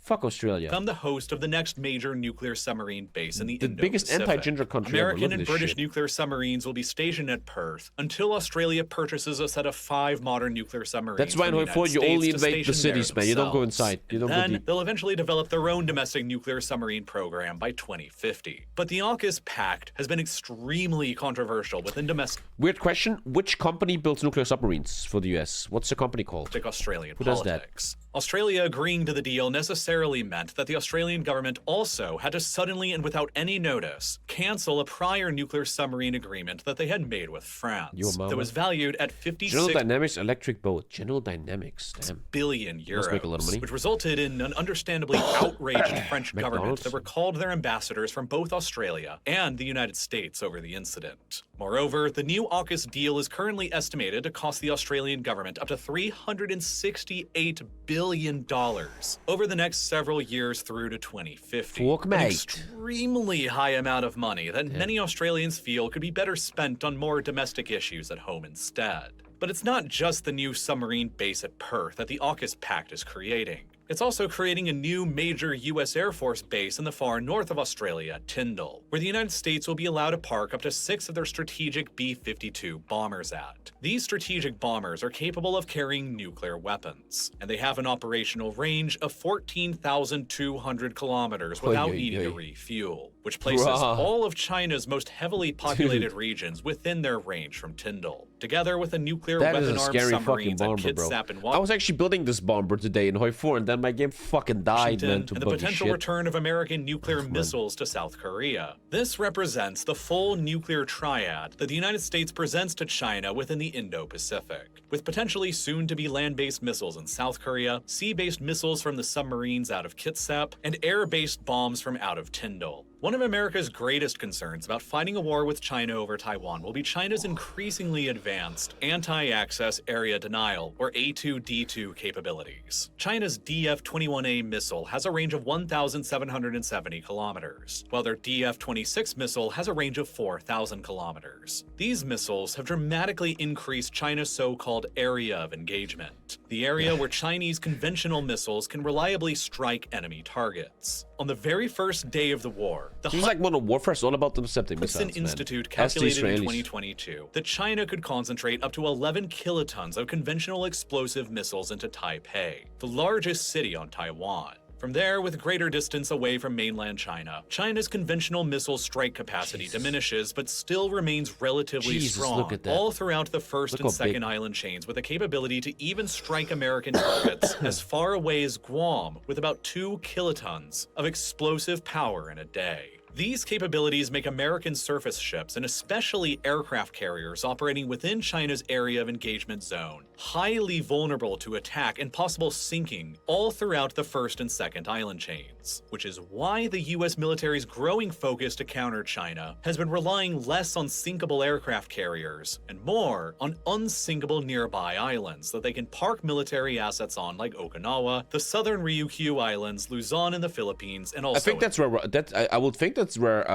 A: Fuck Australia.
B: the host of the next major nuclear submarine base in the
A: biggest
B: Indo-Pacific.
A: anti-ginger country ever.
B: American
A: Look at
B: and
A: this
B: British
A: shit.
B: nuclear submarines will be stationed at Perth until Australia purchases a set of 5 modern nuclear submarines.
A: That's why in
B: from the
A: HOI4 you
B: United
A: only
B: States to
A: invade the
B: station there
A: cities, man. You don't go
B: themselves.
A: inside. You don't
B: And
A: go deep.
B: they'll eventually develop their own domestic nuclear submarine program by 2050. But the AUKUS pact has been extremely controversial within domestic
A: Weird question. Which company builds nuclear submarines for the US? What's the company called?
B: Australian
A: Who does that?
B: politics. Australia agreeing to the deal necessarily meant that the Australian government also had to suddenly and without any notice cancel a prior nuclear submarine agreement that they had made with France
A: Your mama.
B: that was valued at 56
A: General Dynamics electric boat. General Dynamics. Damn.
B: billion
A: Must make a lot of
B: euros,
A: money.
B: which resulted in an understandably outraged French government
A: McDonald's.
B: that recalled their ambassadors from both Australia and the United States over the incident. Moreover, the new AUKUS deal is currently estimated to cost the Australian government up to $368 billion over the next several years through to 2050.
A: Fuck,
B: An
A: mate.
B: extremely high amount of money that many Australians feel could be better spent on more domestic issues at home instead. But it's not just the new submarine base at Perth that the AUKUS pact is creating. It's also creating a new major U.S. Air Force base in the far north of Australia, Tyndall, where the United States will be allowed to park up to 6 of their strategic B-52 bombers at. These strategic bombers are capable of carrying nuclear weapons, and they have an operational range of 14,200 kilometers without
A: Oy, oy,
B: needing to
A: oy.
B: refuel, which places
A: Bruh.
B: all of China's most heavily populated regions within their range from Tyndall, together with a nuclear
A: That is a
B: weapon-armed
A: scary fucking
B: submarines at
A: bomber, bro.
B: Kitsap and
A: I was actually building this bomber today in HOI4, and then my game fucking died, man, to
B: and the
A: buggy
B: potential
A: shit.
B: return of American nuclear missiles to South Korea. This represents the full nuclear triad that the United States presents to China within the Indo-Pacific, with potentially soon-to-be land-based missiles in South Korea, sea-based missiles from the submarines out of Kitsap, and air-based bombs from out of Tyndall. One of America's greatest concerns about fighting a war with China over Taiwan will be China's increasingly advanced anti-access area denial, or A2D2 capabilities. China's DF-21A missile has a range of 1,770 kilometers, while their DF-26 missile has a range of 4,000 kilometers. These missiles have dramatically increased China's so-called area of engagement, the area where Chinese conventional missiles can reliably strike enemy targets. On the very first day of the war, the
A: Seems like Modern Warfare is all about intercepting
B: Hudson
A: missiles, man.
B: Institute
A: As the
B: calculated in
A: Israelis.
B: 2022 that China could concentrate up to 11 kilotons of conventional explosive missiles into Taipei, the largest city on Taiwan. From there, with greater distance away from mainland China, China's conventional missile strike capacity diminishes but still remains relatively strong
A: look at that.
B: all throughout the first
A: Look
B: and
A: how
B: second
A: big.
B: island chains, with the capability to even strike American targets as far away as Guam with about 2 kilotons of explosive power in a day. These capabilities make American surface ships, and especially aircraft carriers operating within China's area of engagement zone, highly vulnerable to attack and possible sinking all throughout the first and second island chains, which is why the US military's growing focus to counter China has been relying less on sinkable aircraft carriers and more on unsinkable nearby islands that they can park military assets on, like Okinawa, the southern Ryukyu Islands, Luzon in the Philippines, and also
A: I think that's where I would think that's where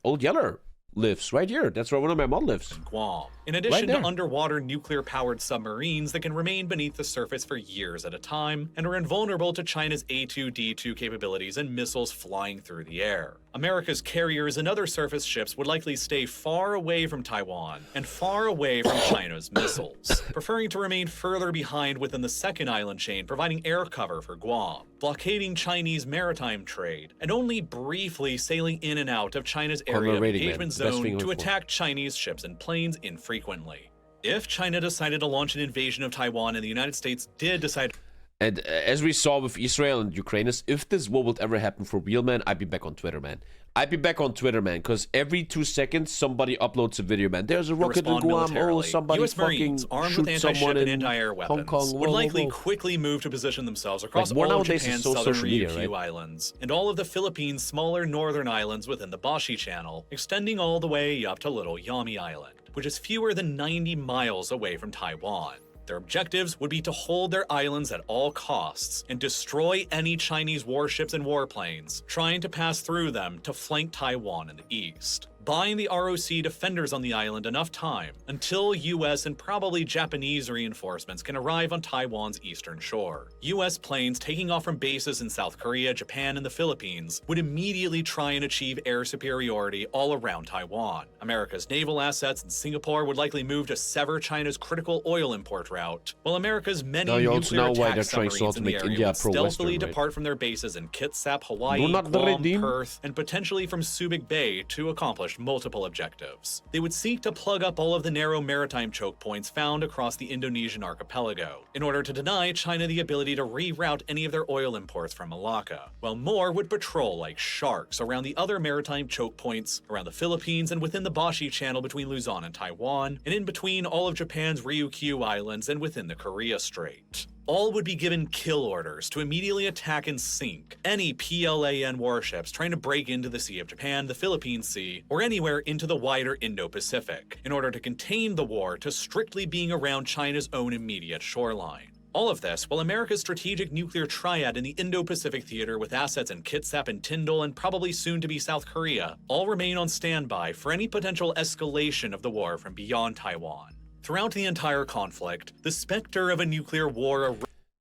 A: Old Yeller lives, right here. That's where one of my mom lives.
B: Guam. In addition
A: Right
B: to
A: there.
B: underwater nuclear-powered submarines that can remain beneath the surface for years at a time and are invulnerable to China's A2D2 capabilities and missiles flying through the air. America's carriers and other surface ships would likely stay far away from Taiwan and far away from China's missiles, preferring to remain further behind within the second island chain, providing air cover for Guam, blockading Chinese maritime trade, and only briefly sailing in and out of China's area of
A: rating, man.
B: engagement
A: Best thing
B: zone
A: to
B: to
A: look for.
B: attack Chinese ships and planes infrequently. If China decided to launch an invasion of Taiwan and the United States did decide
A: And as we saw with Israel and Ukraine, if this war would ever happen for real, man, I'd be back on Twitter, man. I'd be back on Twitter, man, because every 2 seconds somebody uploads a video, man. There's a
B: to
A: rocket in
B: respond
A: Guam. Oh,
B: militarily,
A: somebody
B: US
A: fucking
B: Marines armed with
A: shoot someone
B: anti-ship and
A: in
B: anti-air weapons
A: Hong Kong.
B: would
A: Whoa,
B: likely
A: whoa.
B: quickly move to position themselves across
A: Like, more
B: all of
A: nowadays, it's
B: Japan's
A: so
B: southern
A: social media,
B: Ryukyu
A: right?
B: Islands and all of the Philippines' smaller northern islands within the Bashi Channel, extending all the way up to Little Yami Island, which is fewer than 90 miles away from Taiwan. Their objectives would be to hold their islands at all costs and destroy any Chinese warships and warplanes trying to pass through them to flank Taiwan in the east, buying the ROC defenders on the island enough time until US and probably Japanese reinforcements can arrive on Taiwan's eastern shore. US planes taking off from bases in South Korea, Japan, and the Philippines would immediately try and achieve air superiority all around Taiwan. America's naval assets in Singapore would likely move to sever China's critical oil import route, while America's many
A: Now you also
B: nuclear
A: know why
B: attack
A: they're trying
B: submarines
A: to
B: in the
A: make
B: area
A: India
B: would stealthily
A: pro-Western, right?
B: depart from their bases in Kitsap, Hawaii,
A: Do not
B: Guam,
A: redeem.
B: Perth, and potentially from Subic Bay to accomplish multiple objectives. They would seek to plug up all of the narrow maritime choke points found across the Indonesian archipelago in order to deny China the ability to reroute any of their oil imports from Malacca, while more would patrol like sharks around the other maritime choke points around the Philippines and within the Bashi Channel between Luzon and Taiwan, and in between all of Japan's Ryukyu Islands and within the Korea Strait. All would be given kill orders to immediately attack and sink any PLAN warships trying to break into the Sea of Japan, the Philippine Sea, or anywhere into the wider Indo-Pacific, in order to contain the war to strictly being around China's own immediate shoreline. All of this while America's strategic nuclear triad in the Indo-Pacific theater with assets in Kitsap and Tyndall and probably soon to be South Korea all remain on standby for any potential escalation of the war from beyond Taiwan. Throughout the entire conflict, the specter of a nuclear war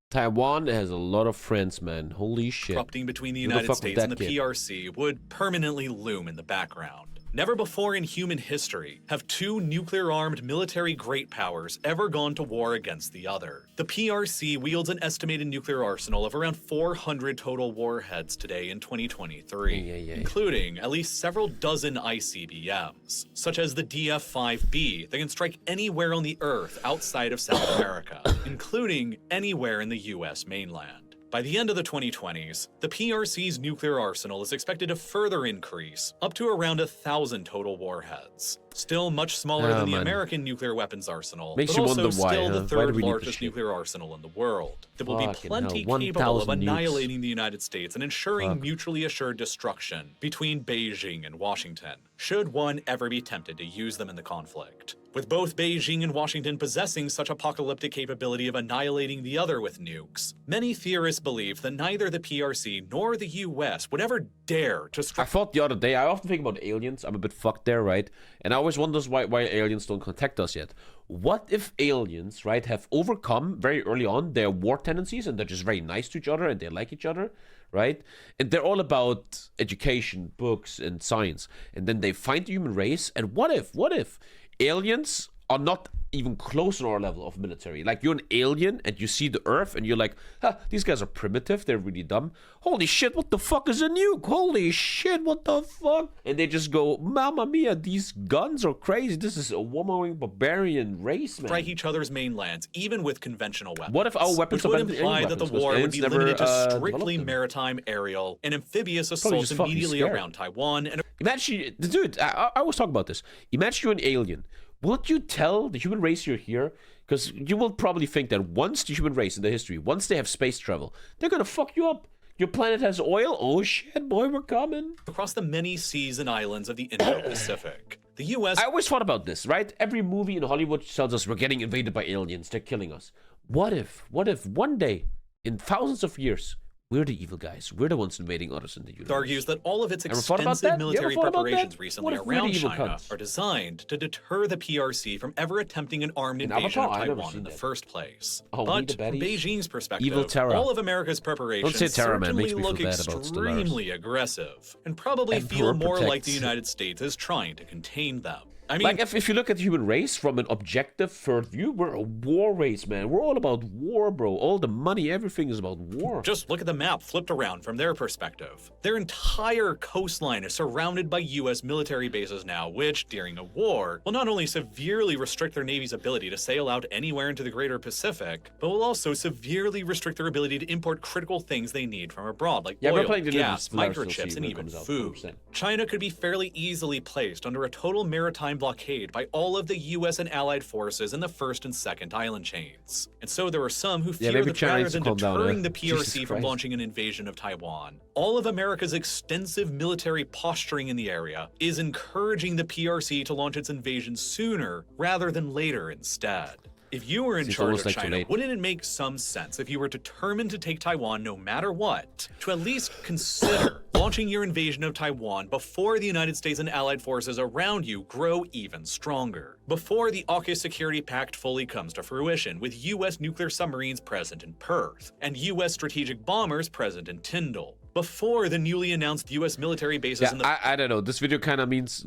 A: Taiwan has a lot of friends, man. Holy shit.
B: erupting between the
A: Who the
B: United
A: fuck was
B: States
A: that
B: and the
A: kid?
B: PRC would permanently loom in the background. Never before in human history have two nuclear-armed military great powers ever gone to war against the other. The PRC wields an estimated nuclear arsenal of around 400 total warheads today in 2023,
A: Yeah.
B: including at least several dozen ICBMs, such as the DF-5B that can strike anywhere on the Earth outside of South America, including anywhere in the US mainland. By the end of the 2020s, the PRC's nuclear arsenal is expected to further increase, up to around 1,000 total warheads. Still much smaller than the
A: man.
B: American nuclear weapons arsenal,
A: Makes
B: but
A: you
B: also
A: wonder why,
B: still
A: huh?
B: the
A: Why do
B: third
A: we need this
B: largest
A: shit?
B: nuclear arsenal in the world. That will be
A: Fucking
B: plenty
A: hell,
B: capable of
A: 1,000 nukes.
B: annihilating the United States and ensuring
A: Fuck.
B: mutually assured destruction between Beijing and Washington, should one ever be tempted to use them in the conflict. With both Beijing and Washington possessing such apocalyptic capability of annihilating the other with nukes, many theorists believe that neither the PRC nor the US would ever dare to
A: I
B: strike
A: thought the other day, I often think about aliens. I'm a bit fucked there, right? And I always wonder why aliens don't contact us yet. What if aliens, right, have overcome very early on their war tendencies and they're just very nice to each other and they like each other, right? And they're all about education, books, and science. And then they find the human race. And what if aliens are not even close on our level of military. Like, you're an alien and you see the Earth and you're like, huh, these guys are primitive, they're really dumb. Holy shit, what the fuck is a nuke? Holy shit, what the fuck? And they just go, mamma mia, these guns are crazy. This is a warmongering barbarian race, man.
B: Strike each other's mainlands, even with conventional weapons.
A: What if our weapons
B: which would
A: are better than
B: imply
A: alien
B: that the
A: weapons?
B: war would be limited to strictly
A: developed them.
B: maritime, aerial, and amphibious
A: Probably
B: assaults
A: just fucking
B: immediately
A: scared.
B: around Taiwan. And
A: Imagine, dude, I was talking about this. Imagine you're an alien. Would you tell the human race you're here? Because you will probably think that once the human race in the history, once they have space travel, they're gonna fuck you up. Your planet has oil? Oh shit, boy, we're coming.
B: across the many seas and islands of the Indo-Pacific. The U.S.
A: I always thought about this, right? Every movie in Hollywood tells us we're getting invaded by aliens, they're killing us. What if one day, in thousands of years, we're the evil guys. We're the ones invading others in the universe.
B: argues that all of its
A: Ever thought about
B: extensive
A: that?
B: military
A: You ever thought about
B: preparations
A: that?
B: recently
A: What if we're the
B: around
A: evil
B: China
A: cunts?
B: are designed to deter the PRC from ever attempting an armed
A: In
B: invasion
A: Avatar?
B: of
A: I've never
B: Taiwan
A: seen
B: in the
A: that.
B: first place.
A: Oh, we
B: But
A: the
B: from
A: baddies?
B: Beijing's perspective,
A: Evil Terra.
B: all of America's preparations
A: Don't say Terra, man.
B: certainly
A: Makes me feel
B: look
A: bad about Stellaris.
B: extremely aggressive and probably
A: Emperor
B: feel more like
A: protects.
B: the United States is trying to contain them. I mean,
A: Like, if you look at the human race from an objective third view, we're a war race, man. We're all about war, bro. All the money, everything is about war.
B: just look at the map flipped around from their perspective. Their entire coastline is surrounded by U.S. military bases now, which, during a war, will not only severely restrict their Navy's ability to sail out anywhere into the greater Pacific, but will also severely restrict their ability to import critical things they need from abroad, like
A: Yeah, we're
B: oil,
A: playing the
B: gas,
A: Stellaris
B: microchips,
A: DLC
B: and
A: when it
B: even
A: comes out,
B: food.
A: 100%.
B: China could be fairly easily placed under a total maritime blockade by all of the U.S. and allied forces in the first and second island chains. And so there are some who fear
A: maybe
B: that
A: China
B: rather
A: needs to
B: than
A: calm down,
B: deterring the
A: Jesus
B: PRC from
A: Christ.
B: launching an invasion of Taiwan, all of America's extensive military posturing in the area is encouraging the PRC to launch its invasion sooner rather than later instead. If you were in
A: Seems
B: charge
A: almost
B: of
A: like too
B: China,
A: late.
B: wouldn't it make some sense if you were determined to take Taiwan no matter what, to at least consider launching your invasion of Taiwan before the United States and allied forces around you grow even stronger? Before the AUKUS Security Pact fully comes to fruition, with U.S. nuclear submarines present in Perth, and U.S. strategic bombers present in Tyndall. Before the newly announced U.S. military bases in the
A: I don't know. This video kind of means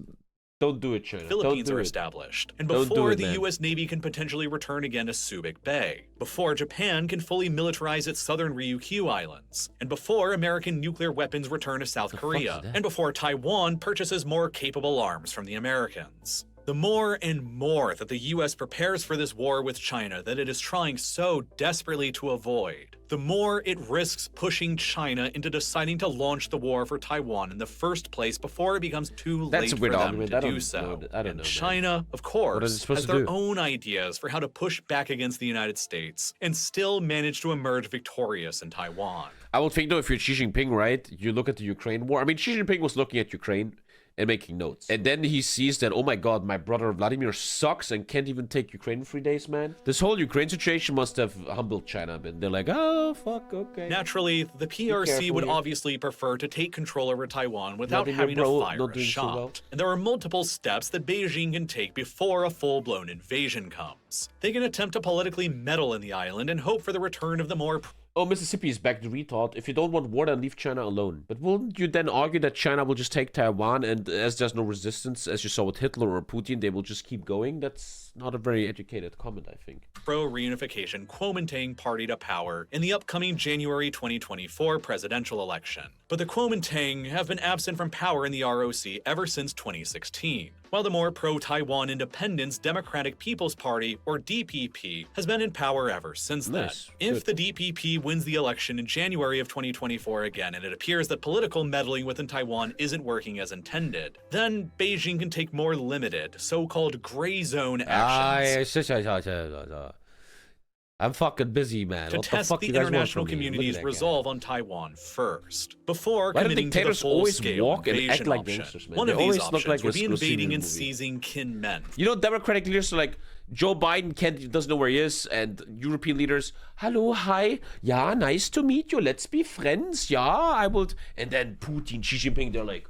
A: don't do it, China.
B: Philippines
A: don't do
B: are
A: it.
B: established, and
A: Don't do
B: before
A: it,
B: the
A: man.
B: U.S. Navy can potentially return again to Subic Bay, before Japan can fully militarize its southern Ryukyu Islands, and before American nuclear weapons return to South
A: fuck
B: Korea,
A: is that?
B: and before Taiwan purchases more capable arms from the Americans. The more and more that the U.S. prepares for this war with China that it is trying so desperately to avoid, the more it risks pushing China into deciding to launch the war for Taiwan in the first place before it becomes too
A: That's a
B: late
A: weird
B: for them
A: argument.
B: to
A: I don't
B: do so.
A: know. I don't
B: And
A: know, man.
B: China, of
A: What is it
B: course,
A: supposed
B: has
A: to
B: their
A: do?
B: own ideas for how to push back against the United States and still manage to emerge victorious in Taiwan.
A: I would think, though, if you're Xi Jinping, right, you look at the Ukraine war. I mean, Xi Jinping was looking at Ukraine and making notes. And then he sees that, oh my god, my brother Vladimir sucks and can't even take Ukraine in 3 days, man. This whole Ukraine situation must have humbled China a bit. They're like, oh, fuck, okay.
B: Naturally, the PRC
A: careful
B: would
A: here.
B: obviously prefer to take control over Taiwan without
A: Vladimir,
B: having
A: bro,
B: to fire
A: not
B: a
A: doing so
B: shot.
A: well.
B: And there are multiple steps that Beijing can take before a full-blown invasion comes. They can attempt to politically meddle in the island and hope for the return of the more
A: Oh, Mississippi is back to retard. If you don't want war, then leave China alone. But wouldn't you then argue that China will just take Taiwan, and as there's no resistance, as you saw with Hitler or Putin, they will just keep going? That's not a very educated comment, I think.
B: pro-reunification Kuomintang party to power in the upcoming January 2024 presidential election. But the Kuomintang have been absent from power in the ROC ever since 2016, while the more pro-Taiwan Independence Democratic People's Party, or DPP, has been in power ever since then.
A: Nice.
B: If the DPP wins the election in January of 2024 again, and it appears that political meddling within Taiwan isn't working as intended, then Beijing can take more limited, so-called gray zone actions
A: I'm fucking busy, man.
B: to
A: What the
B: test
A: fuck
B: the
A: you guys want
B: international
A: from me? Look at
B: community's
A: that guy.
B: resolve on Taiwan first, before
A: Why do
B: committing to the
A: dictators always
B: full-scale
A: walk and act
B: invasion
A: like
B: option.
A: gangsters, man?
B: One
A: They
B: of these
A: always look
B: options
A: like
B: would be
A: a Scooby-Doo
B: invading and
A: movie.
B: seizing Kin Men.
A: You know, Democratic leaders are like, Joe Biden doesn't know where he is, and European leaders, hello, hi, yeah, nice to meet you, let's be friends, yeah, I will. And then Putin, Xi Jinping, they're like,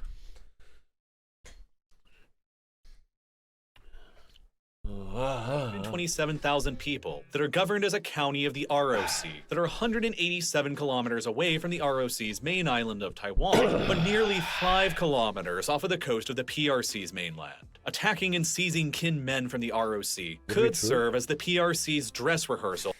B: 127,000 people that are governed as a county of the ROC, that are 187 kilometers away from the ROC's main island of Taiwan, but nearly 5 kilometers off of the coast of the PRC's mainland. Attacking and seizing kin men from the ROC
A: Would
B: could
A: be true.
B: serve as the PRC's dress rehearsal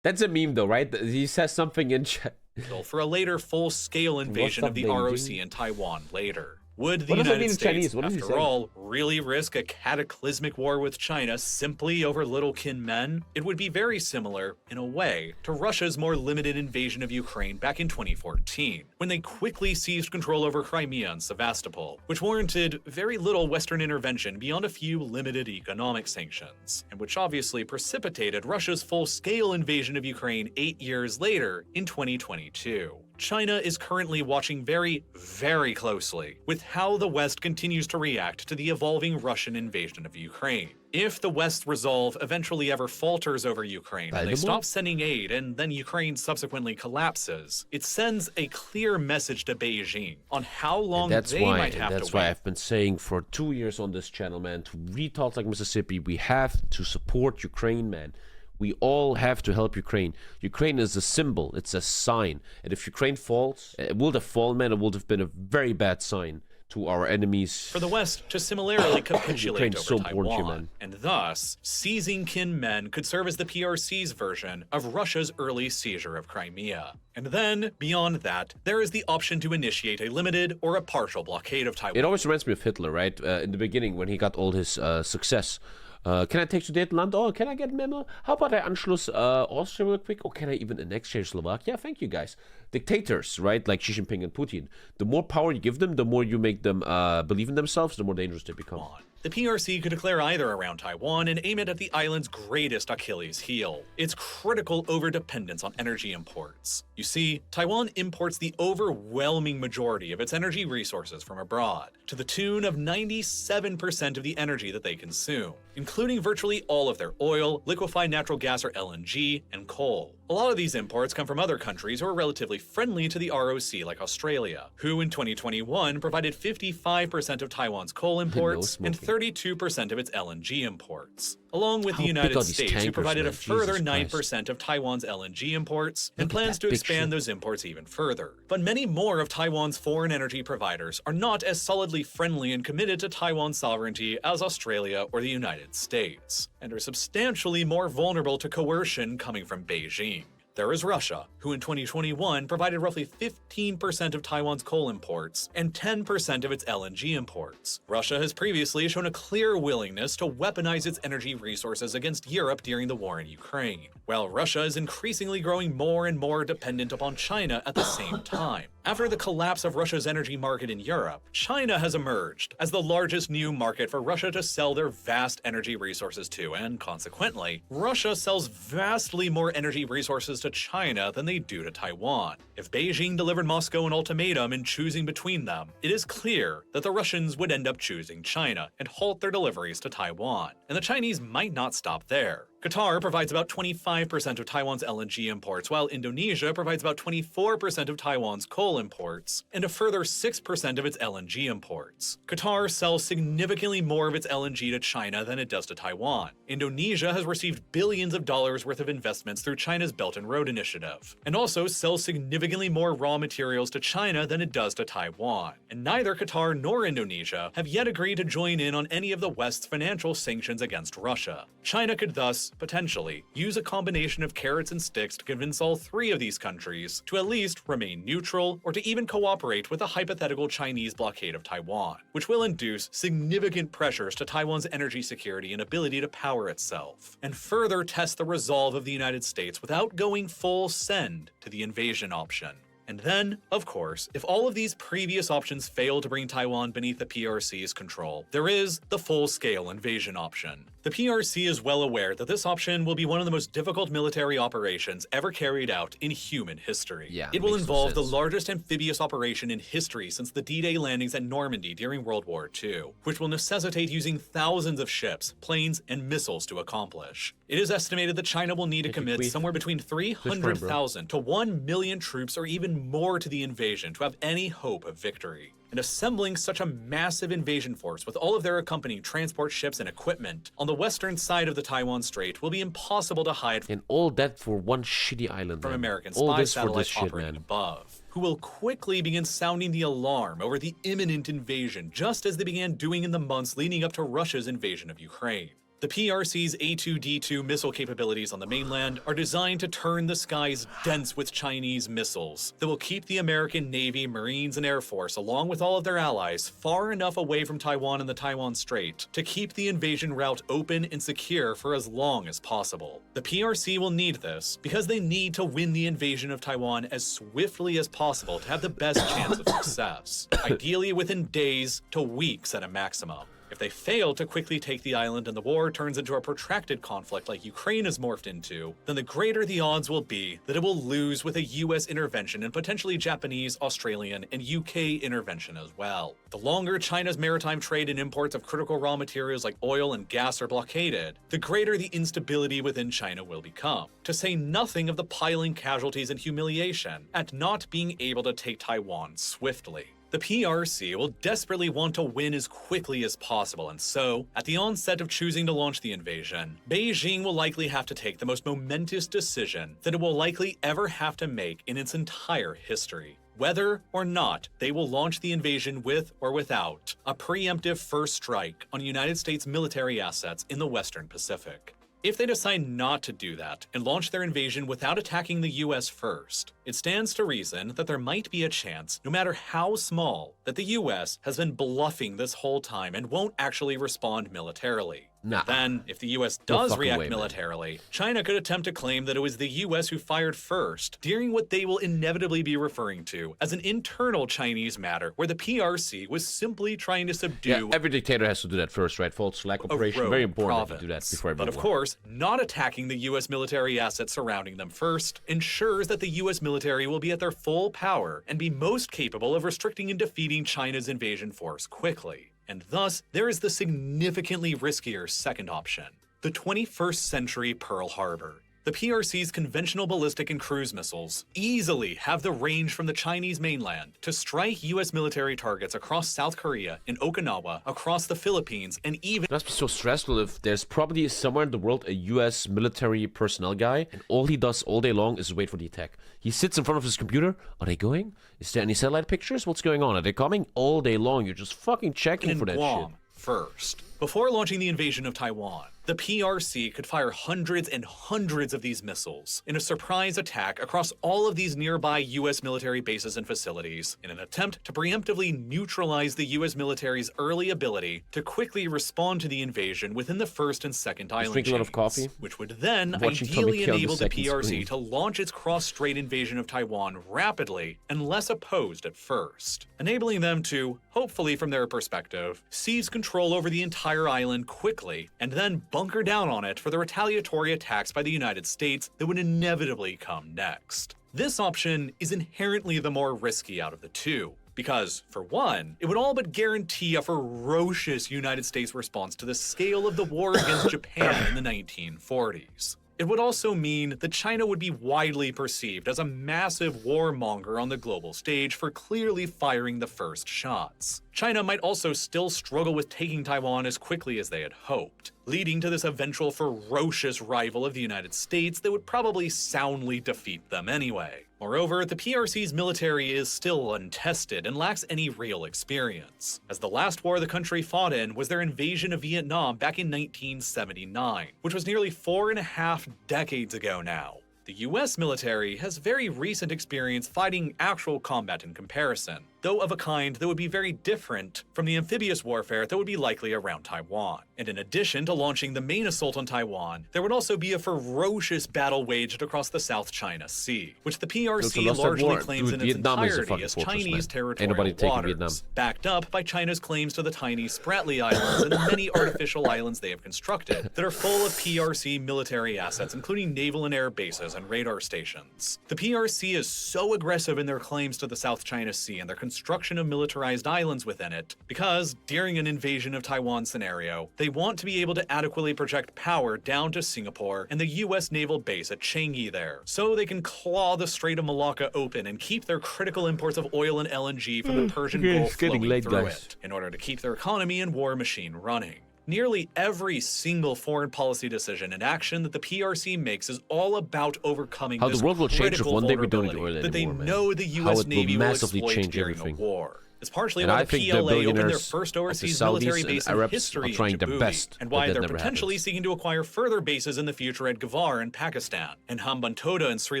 A: That's a meme though, right? He says something in chat.
B: for a later full-scale invasion
A: up,
B: of the
A: Beijing?
B: ROC in Taiwan later. Would the
A: What does that
B: United
A: mean in
B: States,
A: Chinese? What does he
B: after
A: say?
B: all, really risk a cataclysmic war with China simply over little kin men? It would be very similar, in a way, to Russia's more limited invasion of Ukraine back in 2014, when they quickly seized control over Crimea and Sevastopol, which warranted very little Western intervention beyond a few limited economic sanctions, and which obviously precipitated Russia's full-scale invasion of Ukraine 8 years later in 2022. China is currently watching very, very closely with how the West continues to react to the evolving Russian invasion of Ukraine. If the West's resolve eventually ever falters over Ukraine and they stop sending aid and then Ukraine subsequently collapses, it sends a clear message to Beijing on how long they might have to wait.
A: That's why I've been saying for 2 years on this channel, man, to retalk like Mississippi, we have to support Ukraine, man. We all have to help Ukraine. Ukraine is a symbol. It's a sign. And if Ukraine falls, it would have fallen, man. It would have been a very bad sign to our enemies.
B: For the West to similarly capitulate over
A: so important here,
B: Taiwan,
A: man.
B: and thus, seizing kin men could serve as the PRC's version of Russia's early seizure of Crimea. And then, beyond that, there is the option to initiate a limited or a partial blockade of Taiwan.
A: It always reminds me of Hitler, right? In the beginning, when he got all his success. Can I take Sudetenland? Oh, can I get memo? How about I Anschluss Austria real quick? Or can I even annex Czechoslovakia? Thank you, guys. Dictators, right? Like Xi Jinping and Putin. The more power you give them, the more you make them believe in themselves, the more dangerous they become.
B: The PRC could declare either around Taiwan and aim it at the island's greatest Achilles heel, its critical overdependence on energy imports. You see, Taiwan imports the overwhelming majority of its energy resources from abroad, to the tune of 97% of the energy that they consume, including virtually all of their oil, liquefied natural gas or LNG, and coal. A lot of these imports come from other countries who are relatively friendly to the ROC, like Australia, who in 2021 provided 55% of Taiwan's coal imports and 32% of its LNG imports, along with the United States, who provided a further 9% of Taiwan's LNG imports and plans to expand those imports even further. But many more of Taiwan's foreign energy providers are not as solidly friendly and committed to Taiwan's sovereignty as Australia or the United States, and are substantially more vulnerable to coercion coming from Beijing. There is Russia, who in 2021 provided roughly 15% of Taiwan's coal imports and 10% of its LNG imports. Russia has previously shown a clear willingness to weaponize its energy resources against Europe during the war in Ukraine, while Russia is increasingly growing more and more dependent upon China at the same time. After the collapse of Russia's energy market in Europe, China has emerged as the largest new market for Russia to sell their vast energy resources to, and consequently, Russia sells vastly more energy resources to China than they do to Taiwan. If Beijing delivered Moscow an ultimatum in choosing between them, it is clear that the Russians would end up choosing China and halt their deliveries to Taiwan. And the Chinese might not stop there. Qatar provides about 25% of Taiwan's LNG imports, while Indonesia provides about 24% of Taiwan's coal imports, and a further 6% of its LNG imports. Qatar sells significantly more of its LNG to China than it does to Taiwan. Indonesia has received billions of dollars worth of investments through China's Belt and Road Initiative, and also sells significantly more raw materials to China than it does to Taiwan. And neither Qatar nor Indonesia have yet agreed to join in on any of the West's financial sanctions against Russia. China could thus, potentially, use a combination of carrots and sticks to convince all three of these countries to at least remain neutral or to even cooperate with a hypothetical Chinese blockade of Taiwan, which will induce significant pressures to Taiwan's energy security and ability to power itself, and further test the resolve of the United States without going full send to the invasion option. And then, of course, if all of these previous options fail to bring Taiwan beneath the PRC's control, there is the full-scale invasion option. The PRC is well aware that this option will be one of the most difficult military operations ever carried out in human history. It will involve the largest amphibious operation in history since the D-Day landings at Normandy during World War II, which will necessitate using thousands of ships, planes, and missiles to accomplish. It is estimated that China will need to commit somewhere between 300,000 to 1 million troops or even more to the invasion to have any hope of victory. And assembling such a massive invasion force with all of their accompanying transport ships and equipment on the western side of the Taiwan Strait will be impossible to hide
A: and all that for one shitty island,
B: from
A: man.
B: American
A: all
B: spy
A: this
B: satellites
A: for this
B: operating
A: shit, man.
B: above. who will quickly begin sounding the alarm over the imminent invasion, just as they began doing in the months leading up to Russia's invasion of Ukraine. The PRC's A2D2 missile capabilities on the mainland are designed to turn the skies dense with Chinese missiles that will keep the American Navy, Marines, and Air Force, along with all of their allies, far enough away from Taiwan and the Taiwan Strait to keep the invasion route open and secure for as long as possible. The PRC will need this because they need to win the invasion of Taiwan as swiftly as possible to have the best chance of success, ideally within days to weeks at a maximum. If they fail to quickly take the island and the war turns into a protracted conflict like Ukraine has morphed into, then the greater the odds will be that it will lose with a US intervention and potentially Japanese, Australian, and UK intervention as well. The longer China's maritime trade and imports of critical raw materials like oil and gas are blockaded, the greater the instability within China will become, to say nothing of the piling casualties and humiliation at not being able to take Taiwan swiftly. The PRC will desperately want to win as quickly as possible, and so, at the onset of choosing to launch the invasion, Beijing will likely have to take the most momentous decision that it will likely ever have to make in its entire history. Whether or not they will launch the invasion with or without a preemptive first strike on United States military assets in the Western Pacific. If they decide not to do that and launch their invasion without attacking the US first, it stands to reason that there might be a chance, no matter how small, that the US has been bluffing this whole time and won't actually respond militarily.
A: Nah.
B: Then, if the US does react militarily, China could attempt to claim that it was the US who fired first, during what they will inevitably be referring to as an internal Chinese matter where the PRC was simply trying to subdue.
A: Yeah, every dictator has to do that first, right? False flag operation. Very important to do that before everyone.
B: But of course, not attacking the US military assets surrounding them first ensures that the US military will be at their full power and be most capable of restricting and defeating China's invasion force quickly. And thus, there is the significantly riskier second option, the 21st century Pearl Harbor. The PRC's conventional ballistic and cruise missiles easily have the range from the Chinese mainland to strike US military targets across South Korea and Okinawa, across the Philippines, and even—
A: It must be so stressful if there's probably somewhere in the world a US military personnel guy, and all he does all day long is wait for the attack. He sits in front of his computer. Are they going? Is there any satellite pictures? What's going on? Are they coming? All day long, you're just fucking checking for that shit.
B: First, before launching the invasion of Taiwan, the PRC could fire hundreds and hundreds of these missiles in a surprise attack across all of these nearby US military bases and facilities in an attempt to preemptively neutralize the US military's early ability to quickly respond to the invasion within the first and second island
A: drink a lot of coffee,
B: which would then
A: watching
B: ideally
A: TommyKay
B: enable the PRC
A: screen
B: to launch its cross-strait invasion of Taiwan rapidly and less opposed at first, enabling them to, hopefully from their perspective, seize control over the entire island quickly and then bunker down on it for the retaliatory attacks by the United States that would inevitably come next. This option is inherently the more risky out of the two, because, for one, it would all but guarantee a ferocious United States response to the scale of the war against Japan in the 1940s. It would also mean that China would be widely perceived as a massive warmonger on the global stage for clearly firing the first shots. China might also still struggle with taking Taiwan as quickly as they had hoped, leading to this eventual ferocious rival of the United States that would probably soundly defeat them anyway. Moreover, the PRC's military is still untested and lacks any real experience, as the last war the country fought in was their invasion of Vietnam back in 1979, which was nearly 4.5 decades ago now. The US military has very recent experience fighting actual combat in comparison, though of a kind that would be very different from the amphibious warfare that would be likely around Taiwan. And in addition to launching the main assault on Taiwan, there would also be a ferocious battle waged across the South China Sea, which the PRC largely claims in its entirety as Chinese territorial waters, backed up by China's claims to the tiny Spratly Islands and the many artificial islands they have constructed that are full of PRC military assets, including naval and air bases and radar stations. The PRC is so aggressive in their claims to the South China Sea and their construction of militarized islands within it because, during an invasion of Taiwan scenario, they want to be able to adequately project power down to Singapore and the US naval base at Changi there, so they can claw the Strait of Malacca open and keep their critical imports of oil and LNG from the Persian Gulf flowing through it, in order to keep their economy and war machine running. Nearly every single foreign policy decision and action that the PRC makes is all about overcoming
A: How
B: this
A: the world will change if
B: critical
A: one day we don't need
B: vulnerability
A: oil
B: that they
A: anymore, man.
B: know the
A: How
B: U.S.
A: it will
B: Navy will
A: massively
B: exploit
A: change
B: during
A: everything.
B: a war. It's partially
A: And
B: why
A: I
B: the
A: think the
B: PLA opened their
A: billionaires
B: first
A: of the
B: overseas
A: Saudis
B: military
A: and
B: base in
A: Arabs
B: history
A: are trying
B: in
A: their
B: Djibouti,
A: best,
B: and
A: but
B: why
A: that
B: they're
A: never
B: potentially
A: happens.
B: seeking to acquire further bases in the future at Gawar in Pakistan, and Hambantota in Sri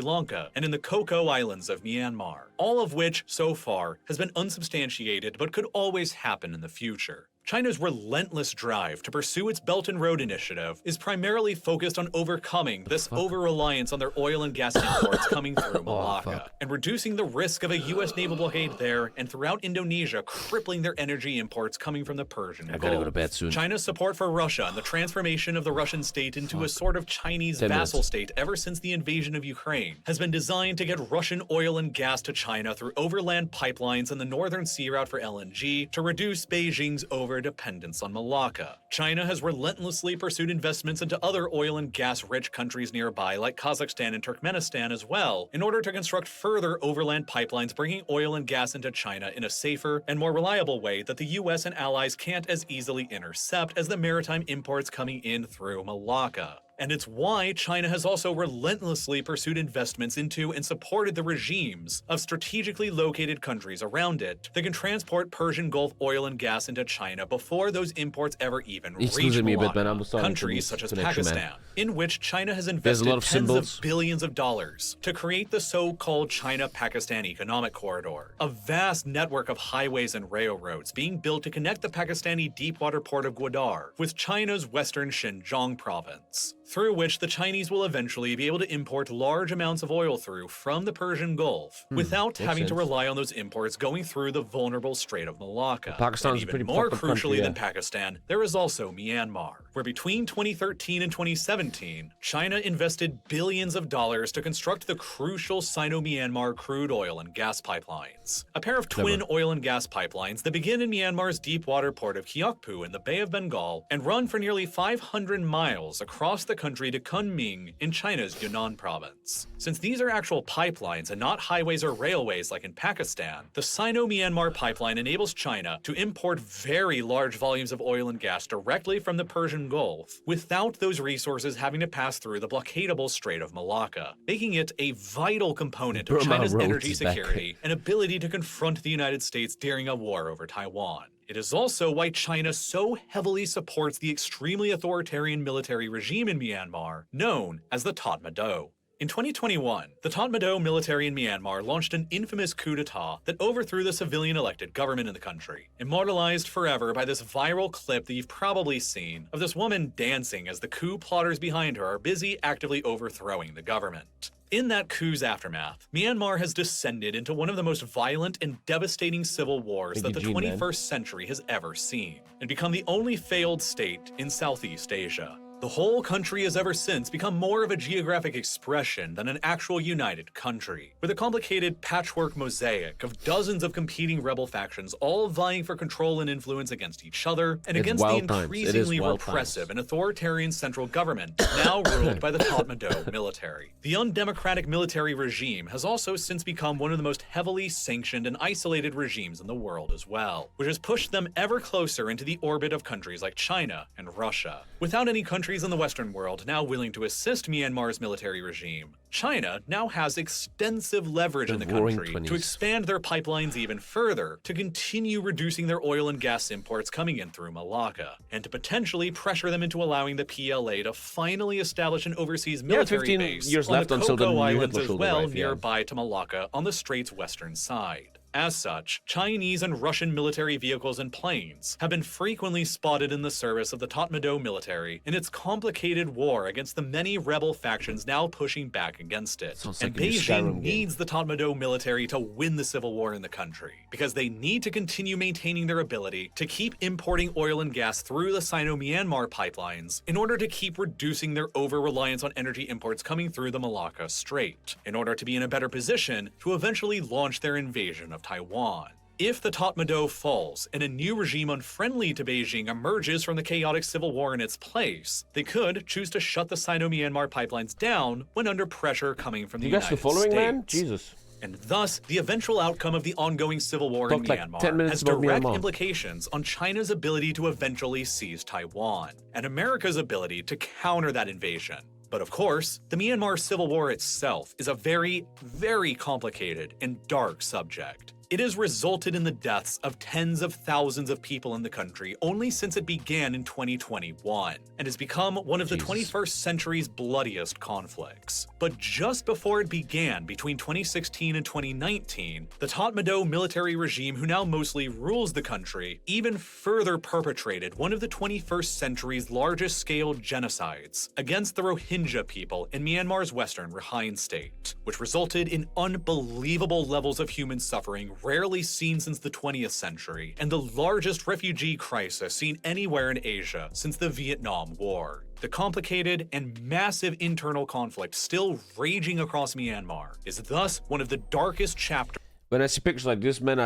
B: Lanka, and in the Coco Islands of Myanmar, all of which, so far, has been unsubstantiated but could always happen in the future. China's relentless drive to pursue its Belt and Road Initiative is primarily focused on overcoming this over-reliance on their oil and gas imports coming through Malacca, and reducing the risk of a U.S. naval blockade there and throughout Indonesia, crippling their energy imports coming from the Persian Gulf.
A: I gotta go to bed soon.
B: China's support for Russia and the transformation of the Russian state into a sort of Chinese
A: 10
B: vassal
A: minutes.
B: state ever since the invasion of Ukraine has been designed to get Russian oil and gas to China through overland pipelines and the Northern Sea Route for LNG to reduce Beijing's over-dependence on Malacca. China has relentlessly pursued investments into other oil and gas-rich countries nearby like Kazakhstan and Turkmenistan as well, in order to construct further overland pipelines bringing oil and gas into China in a safer and more reliable way that the US and allies can't as easily intercept as the maritime imports coming in through Malacca. And it's why China has also relentlessly pursued investments into and supported the regimes of strategically located countries around it that can transport Persian Gulf oil and gas into China before those imports ever even
A: It's
B: reach
A: losing me a bit, man.
B: Malacca.
A: I'm starting to
B: Countries
A: lose
B: such as
A: connection, man.
B: Pakistan, in which China has
A: There's a
B: invested
A: lot of
B: tens
A: symbols.
B: of billions of dollars to create the so-called China-Pakistan Economic Corridor, a vast network of highways and railroads being built to connect the Pakistani deepwater port of Gwadar with China's western Xinjiang province, through which the Chinese will eventually be able to import large amounts of oil through from the Persian Gulf without
A: makes
B: having to
A: sense.
B: rely on those imports going through the vulnerable Strait of Malacca.
A: Pakistan's
B: And
A: a pretty
B: even more
A: fucked up
B: crucially
A: country,
B: than
A: yeah.
B: Pakistan, there is also Myanmar, where between 2013 and 2017, China invested billions of dollars to construct the crucial Sino-Myanmar crude oil and gas pipelines, a pair of twin oil and gas pipelines that begin in Myanmar's deepwater port of Kyokpu in the Bay of Bengal and run for nearly 500 miles across the country to Kunming in China's Yunnan province. Since these are actual pipelines and not highways or railways like in Pakistan, the Sino-Myanmar pipeline enables China to import very large volumes of oil and gas directly from the Persian Gulf without those resources having to pass through the blockadable Strait of Malacca, making it a vital component of
A: Burma
B: China's
A: Roads
B: energy
A: is back.
B: security and ability to confront the United States during a war over Taiwan. It is also why China so heavily supports the extremely authoritarian military regime in Myanmar, known as the Tatmadaw. In 2021, the Tatmadaw military in Myanmar launched an infamous coup d'etat that overthrew the civilian-elected government in the country, immortalized forever by this viral clip that you've probably seen of this woman dancing as the coup plotters behind her are busy actively overthrowing the government. In that coup's aftermath, Myanmar has descended into one of the most violent and devastating civil wars that the 21st century has ever seen, and become the only failed state in Southeast Asia. The whole country has ever since become more of a geographic expression than an actual united country, with a complicated patchwork mosaic of dozens of competing rebel factions all vying for control and influence against each other and
A: It's
B: against the
A: wild times. It is
B: increasingly
A: wild
B: repressive
A: times.
B: and authoritarian central government now ruled by the Tatmadaw military. The undemocratic military regime has also since become one of the most heavily sanctioned and isolated regimes in the world as well, which has pushed them ever closer into the orbit of countries like China and Russia. Without any countries in the Western world now willing to assist Myanmar's military regime, China now has extensive leverage in the
A: roaring
B: country
A: 20s.
B: to expand their pipelines even further, to continue reducing their oil and gas imports coming in through Malacca, and to potentially pressure them into allowing the PLA to finally establish an overseas military
A: 15
B: base
A: years
B: on
A: left
B: the
A: until the
B: Coco
A: new
B: Islands
A: Hitler
B: as
A: should
B: well,
A: arrive, yeah.
B: nearby to Malacca on the strait's western side. As such, Chinese and Russian military vehicles and planes have been frequently spotted in the service of the Tatmadaw military in its complicated war against the many rebel factions now pushing back against it.
A: Sounds
B: And
A: like a new
B: Beijing
A: Skyrim game.
B: needs the Tatmadaw military to win the civil war in the country, because they need to continue maintaining their ability to keep importing oil and gas through the Sino-Myanmar pipelines in order to keep reducing their over-reliance on energy imports coming through the Malacca Strait, in order to be in a better position to eventually launch their invasion of Taiwan. If the Tatmadaw falls and a new regime unfriendly to Beijing emerges from the chaotic civil war in its place, they could choose to shut the Sino-Myanmar pipelines down when under pressure coming from the
A: You guys
B: United
A: the following,
B: States.
A: man? Jesus.
B: and thus the eventual outcome of the ongoing civil war in
A: Talked like 10
B: Myanmar
A: minutes
B: has
A: about
B: direct
A: Myanmar.
B: implications on China's ability to eventually seize Taiwan, and America's ability to counter that invasion. But of course, the Myanmar Civil War itself is a very, very complicated and dark subject. It has resulted in the deaths of tens of thousands of people in the country only since it began in 2021, and has become one of the 21st century's bloodiest conflicts. But just before it began, between 2016 and 2019, the Tatmadaw military regime, who now mostly rules the country, even further perpetrated one of the 21st century's largest-scale genocides against the Rohingya people in Myanmar's western Rakhine state, which resulted in unbelievable levels of human suffering rarely seen since the 20th century, and the largest refugee crisis seen anywhere in Asia since the Vietnam War. The complicated and massive internal conflict still raging across Myanmar is thus one of the darkest chapters
A: When I see pictures like this, man,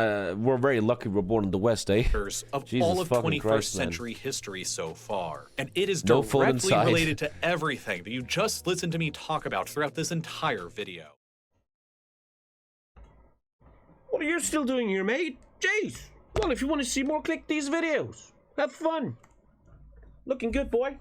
A: we're very lucky we're born in the West, eh?
B: of
A: Jesus
B: all of
A: fucking
B: 21st
A: Christ,
B: century history so far. And it is
A: No phone
B: directly
A: inside.
B: related to everything that you just listened to me talk about throughout this entire video.
C: What are you still doing here, mate? Jeez. Well, if you want to see more, click these videos. Have fun. Looking good, boy.